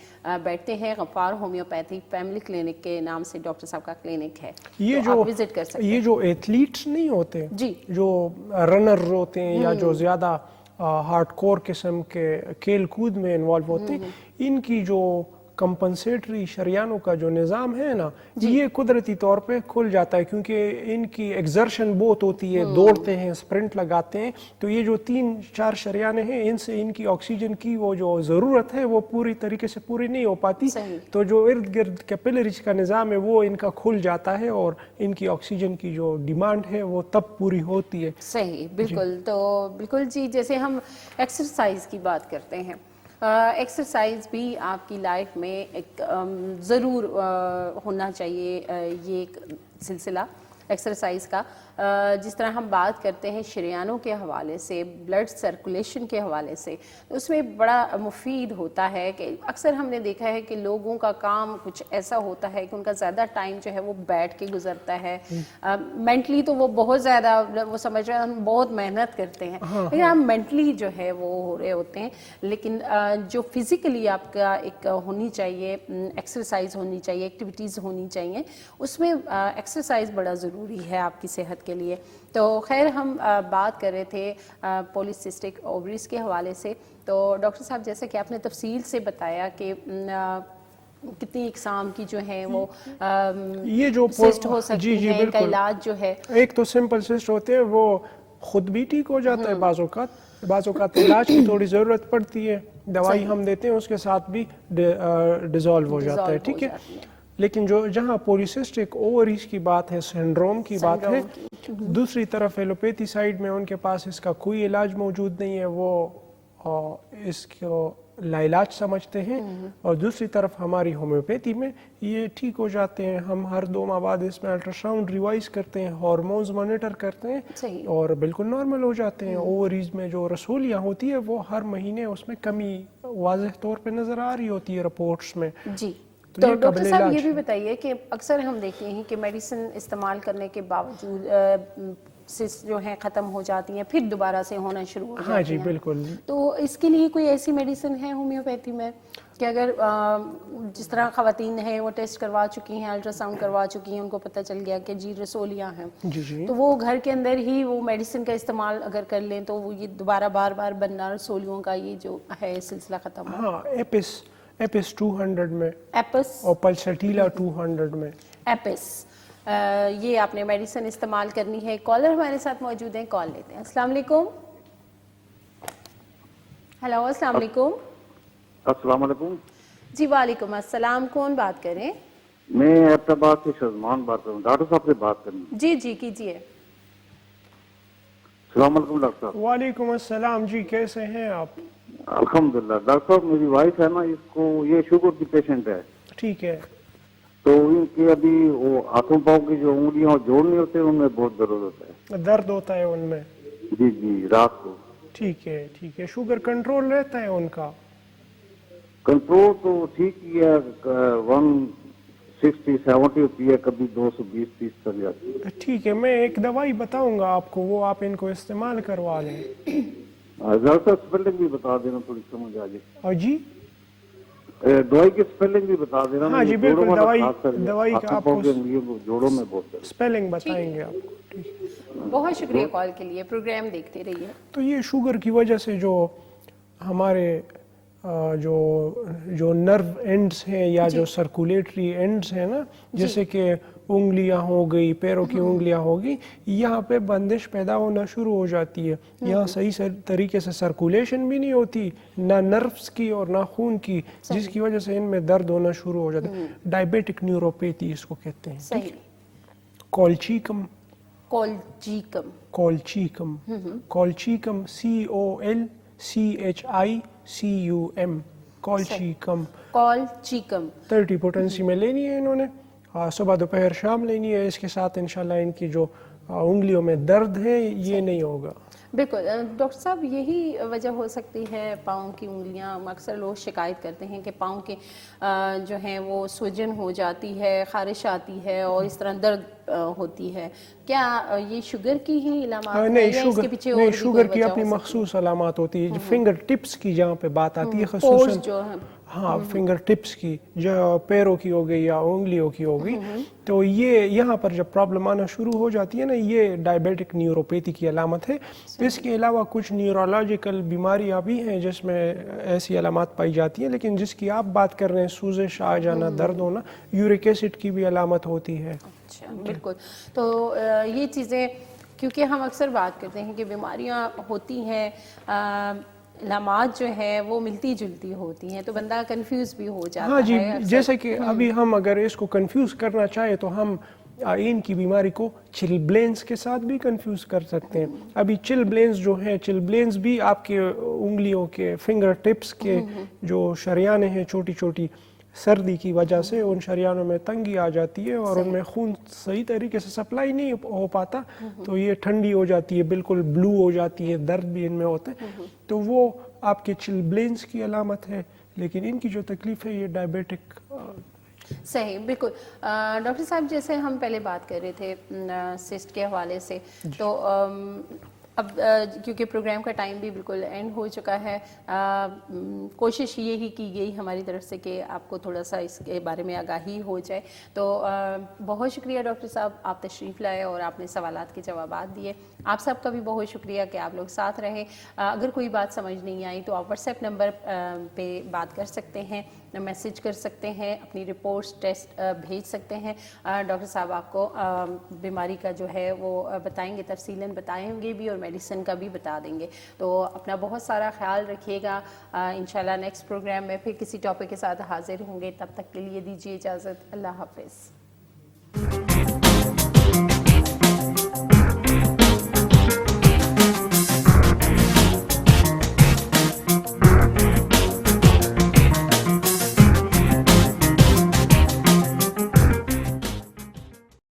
بیٹھتے ہیں. غفار ہومیوپیتھی فیملی کلینک کے نام سے ڈاکٹر صاحب کا کلینک ہے, تو آپ وزٹ کر سکتے ہیں. یہ جو ایتھلیٹس نہیں ہوتے, جی, جو رنر ہوتے ہیں یا جو زیادہ ہارڈ کور قسم کے کھیل کود میں انوالو ہوتے ہیں, ان کی جو کمپنسیٹری شریانوں کا جو نظام ہے نا, یہ قدرتی طور پہ کھل جاتا ہے, کیونکہ ان کی ایگزرشن بہت ہوتی ہے, دوڑتے ہیں, اسپرنٹ لگاتے ہیں. تو یہ جو 3-4 شریانیں ہیں, ان سے ان کی آکسیجن کی وہ جو ضرورت ہے وہ پوری طریقے سے پوری نہیں ہو پاتی. تو جو ارد گرد کیپلریز کا نظام ہے وہ ان کا کھل جاتا ہے, اور ان کی آکسیجن کی جو ڈیمانڈ ہے وہ تب پوری ہوتی ہے. صحیح, بالکل. تو بالکل جی, جیسے ہم ایکسرسائز کی بات کرتے ہیں, ایکسرسائز بھی آپ کی لائف میں ایک ضرور ہونا چاہیے. یہ ایک سلسلہ ایکسرسائز کا, جس طرح ہم بات کرتے ہیں شریانوں کے حوالے سے, بلڈ سرکولیشن کے حوالے سے, اس میں بڑا مفید ہوتا ہے. کہ اکثر ہم نے دیکھا ہے کہ لوگوں کا کام کچھ ایسا ہوتا ہے کہ ان کا زیادہ ٹائم جو ہے وہ بیٹھ کے گزرتا ہے. مینٹلی تو وہ بہت زیادہ, وہ سمجھ رہے ہیں ہم بہت محنت کرتے ہیں, لیکن ہم مینٹلی جو ہے وہ ہو رہے ہوتے ہیں. لیکن جو فزیکلی آپ کا ایک ہونی چاہیے, ایکسرسائز ہونی چاہیے, ایکٹیویٹیز ہونی چاہیے, اس میں ایکسرسائز بڑا ضروری ضروری ہے آپ کی صحت کے لیے. تو خیر ہم بات کر رہے تھے پولیسسٹک اووریز کے حوالے سے. تو ڈاکٹر صاحب جیسے کہ آپ نے تفصیل سے بتایا کہ کتنی اقسام کی جو ہیں وہ یہ جو سسٹ ہو سکتی ہیں, ان کا بالکل. علاج جو ہے ایک تو سمپل سسٹ ہوتے ہیں, وہ خود بھی ٹھیک ہو جاتا ہے, بعض اوقات علاج کی تھوڑی ضرورت پڑتی ہے, دوائی ہم دیتے ہیں اس کے ساتھ بھی ڈیزالو ہو جاتا ہے, ٹھیک ہے. لیکن جہاں پولیسسٹک اووریز کی بات ہے, سنڈروم کی بات ہے, دوسری طرف ایلوپیتھی سائڈ میں ان کے پاس اس کا کوئی علاج موجود نہیں ہے, وہ اس کو لاعلاج سمجھتے ہیں, اور دوسری طرف ہماری ہومیوپیتھی میں یہ ٹھیک ہو جاتے ہیں. ہم ہر 2 ماہ بعد اس میں الٹرا ساؤنڈ ریوائز کرتے ہیں, ہارمونز مانیٹر کرتے ہیں, اور بالکل نارمل ہو جاتے ہیں. اووریز میں جو رسولیاں ہوتی ہے وہ ہر مہینے اس میں کمی واضح طور پہ نظر آ رہی ہوتی ہے رپورٹس میں. جی. تو ڈاکٹر صاحب یہ بھی بتائیے کہ اکثر ہم دیکھتے ہیں کہ میڈیسن استعمال کرنے کے باوجود سسٹ جو ہیں ختم ہو جاتی ہیں, پھر دوبارہ سے ہونا شروع ہو جاتی ہیں. ہاں جی بالکل. تو اس کے لیے کوئی ایسی میڈیسن ہے ہومیوپیتھی میں کہ اگر جس طرح خواتین ہیں وہ ٹیسٹ کروا چکی ہیں, الٹرا ساؤنڈ کروا چکی ہیں, ان کو پتہ چل گیا کہ جی رسولیاں ہیں, تو وہ گھر کے اندر ہی وہ میڈیسن کا استعمال اگر کر لیں تو وہ یہ دوبارہ بار بار بننا رسولیوں کا یہ جو ہے سلسلہ ختم ہو. ہاں, ایپس 200 میں, ایپس اور پلسٹیلا 200 میں. ایپس یہ آپ نے میڈیسن استعمال کرنی ہے. کالر ہمارے ساتھ موجود ہیں, کال لیتے ہیں. السلام علیکم. ہیلو, السلام علیکم. السلام علیکم. جی وعلیکم السلام. کون بات کریں؟ میں ایبٹ سے شزمان بات کر رہا ہوں. ڈاکٹر صاحب سے بات کرنی ہے. جی جی کیجیے. السلام علیکم ڈاکٹر صاحب. وعلیکم السلام. جی کیسے ہیں آپ؟ الحمدللہ. ڈاکٹر صاحب میری وائف ہے نا, اس کو یہ شوگر کی پیشنٹ ہے. ٹھیک ہے. تو ان کے ابھی وہ ہاتھوں پاؤں کی جو انگلیاں اور جوڑ نہیں ہوتے ان میں بہت درد ہوتا ہے. درد ہوتا ہے ان میں؟ جی جی, رات کو. ٹھیک ہے ٹھیک ہے. شوگر کنٹرول رہتا ہے ان کا؟ کنٹرول تو ٹھیک ہی ہے, 160-70 ہوتی ہے, کبھی 220-30 چل جاتی ہے. ٹھیک ہے, میں ایک دوائی بتاؤں گا آپ کو, وہ آپ ان کو استعمال کروا لیں. ذرا اسپیلنگ بھی بتا دینا, تھوڑی سمجھ آ جائے. اور جی دوائی کی اسپیلنگ بھی بتا دینا. ہاں جی بالکل, دوائی کا آپ کو جوڑوں میں بہت اسپیلنگ بتائیں گے آپ کو. ٹھیک ہے, بہت شکریہ کال کے لیے, پروگرام دیکھتے رہیے. تو یہ شوگر کی وجہ سے جو ہمارے جو نرو اینڈز ہیں یا جو سرکولیٹری اینڈز ہیں نا, جیسے کہ انگلیاں ہو گئی, پیروں کی انگلیاں ہو گئی, یہاں پہ بندش پیدا ہونا شروع ہو جاتی ہے. یہاں صحیح طریقے سے سرکولیشن بھی نہیں ہوتی, نہ نروس کی اور نہ خون کی, جس کی وجہ سے ان میں درد ہونا شروع ہو جاتا ہے. ڈائبیٹک نیوروپیتھی اس کو کہتے ہیں. صحیح. کولچیکم کولچیکم 30 پوٹنسی میں لینی ہے انہوں نے, صبح دوپہر شام لینی ہے. اس کے ساتھ انشاءاللہ ان کی جو انگلیوں میں درد ہے یہ نہیں ہوگا. بالکل. ڈاکٹر صاحب یہی وجہ ہو سکتی ہے پاؤں کی انگلیاں, اکثر لوگ شکایت کرتے ہیں کہ پاؤں کے جو ہیں وہ سوجن ہو جاتی ہے, خارش آتی ہے اور اس طرح درد ہوتی ہے. کیا یہ شوگر کی ہی علامات ہیں یا اس کے پیچھے اور بھی کوئی شوگر کی وجہ اپنی ہو مخصوص علامات ہوتی ہے. فنگر ٹپس کی جہاں پہ بات آتی ہے خصوصاً, جو ہے ہاں فنگر ٹپس کی, جو پیروں کی ہو گئی یا انگلیوں کی ہو گئی, تو یہ یہاں پر جب پرابلم آنا شروع ہو جاتی ہے نا, یہ ڈائبیٹک نیوروپیتھی کی علامت ہے. اس کے علاوہ کچھ نیورولوجیکل بیماریاں بھی ہیں جس میں ایسی علامات پائی جاتی ہیں, لیکن جس کی آپ بات کر رہے ہیں, سوزش آ جانا, درد ہونا, یورک ایسڈ کی بھی علامت ہوتی ہے. اچھا بالکل. تو یہ چیزیں کیونکہ ہم اکثر بات کرتے ہیں کہ بیماریاں ہوتی ہیں, علامات جو ہیں وہ ملتی جلتی ہوتی ہیں, تو بندہ کنفیوز بھی ہو جاتا ہے. ہاں جی, جیسے کہ ابھی ہم اگر اس کو کنفیوز کرنا چاہیں تو ہم ان کی بیماری کو چلبلینز کے ساتھ بھی کنفیوز کر سکتے ہیں. ابھی چلبلینز جو ہیں, چلبلینز بھی آپ کے انگلیوں کے فنگر ٹپس کے جو شریانیں ہیں چھوٹی چھوٹی, سردی کی وجہ سے ان شریانوں میں تنگی آ جاتی ہے اور ان میں خون صحیح طریقے سے سپلائی نہیں ہو پاتا, تو یہ ٹھنڈی ہو جاتی ہے, بالکل بلو ہو جاتی ہے, درد بھی ان میں ہوتا ہے. تو وہ آپ کے چلبلینز کی علامت ہے, لیکن ان کی جو تکلیف ہے یہ ڈائبیٹک. صحیح بالکل. ڈاکٹر صاحب جیسے ہم پہلے بات کر رہے تھے سسٹ کے حوالے سے, تو اب کیونکہ پروگرام کا ٹائم بھی بالکل اینڈ ہو چکا ہے، کوشش یہی کی گئی ہماری طرف سے کہ آپ کو تھوڑا سا اس کے بارے میں آگاہی ہو جائے. تو بہت شکریہ ڈاکٹر صاحب، آپ تشریف لائے اور آپ نے سوالات کے جوابات دیے. آپ سب کا بھی بہت شکریہ کہ آپ لوگ ساتھ رہے. اگر کوئی بات سمجھ نہیں آئی تو آپ واٹس ایپ نمبر پہ بات کر سکتے ہیں، میسج کر سکتے ہیں، اپنی رپورٹس ٹیسٹ بھیج سکتے ہیں. ڈاکٹر صاحب آپ کو بیماری کا جو ہے وہ بتائیں گے، تفصیلاً بتائیں گے بھی اور میڈیسن کا بھی بتا دیں گے. تو اپنا بہت سارا خیال رکھیے گا. انشاءاللہ نیکسٹ پروگرام میں پھر کسی ٹاپک کے ساتھ حاضر ہوں گے. تب تک کے لیے دیجیے اجازت. اللہ حافظ.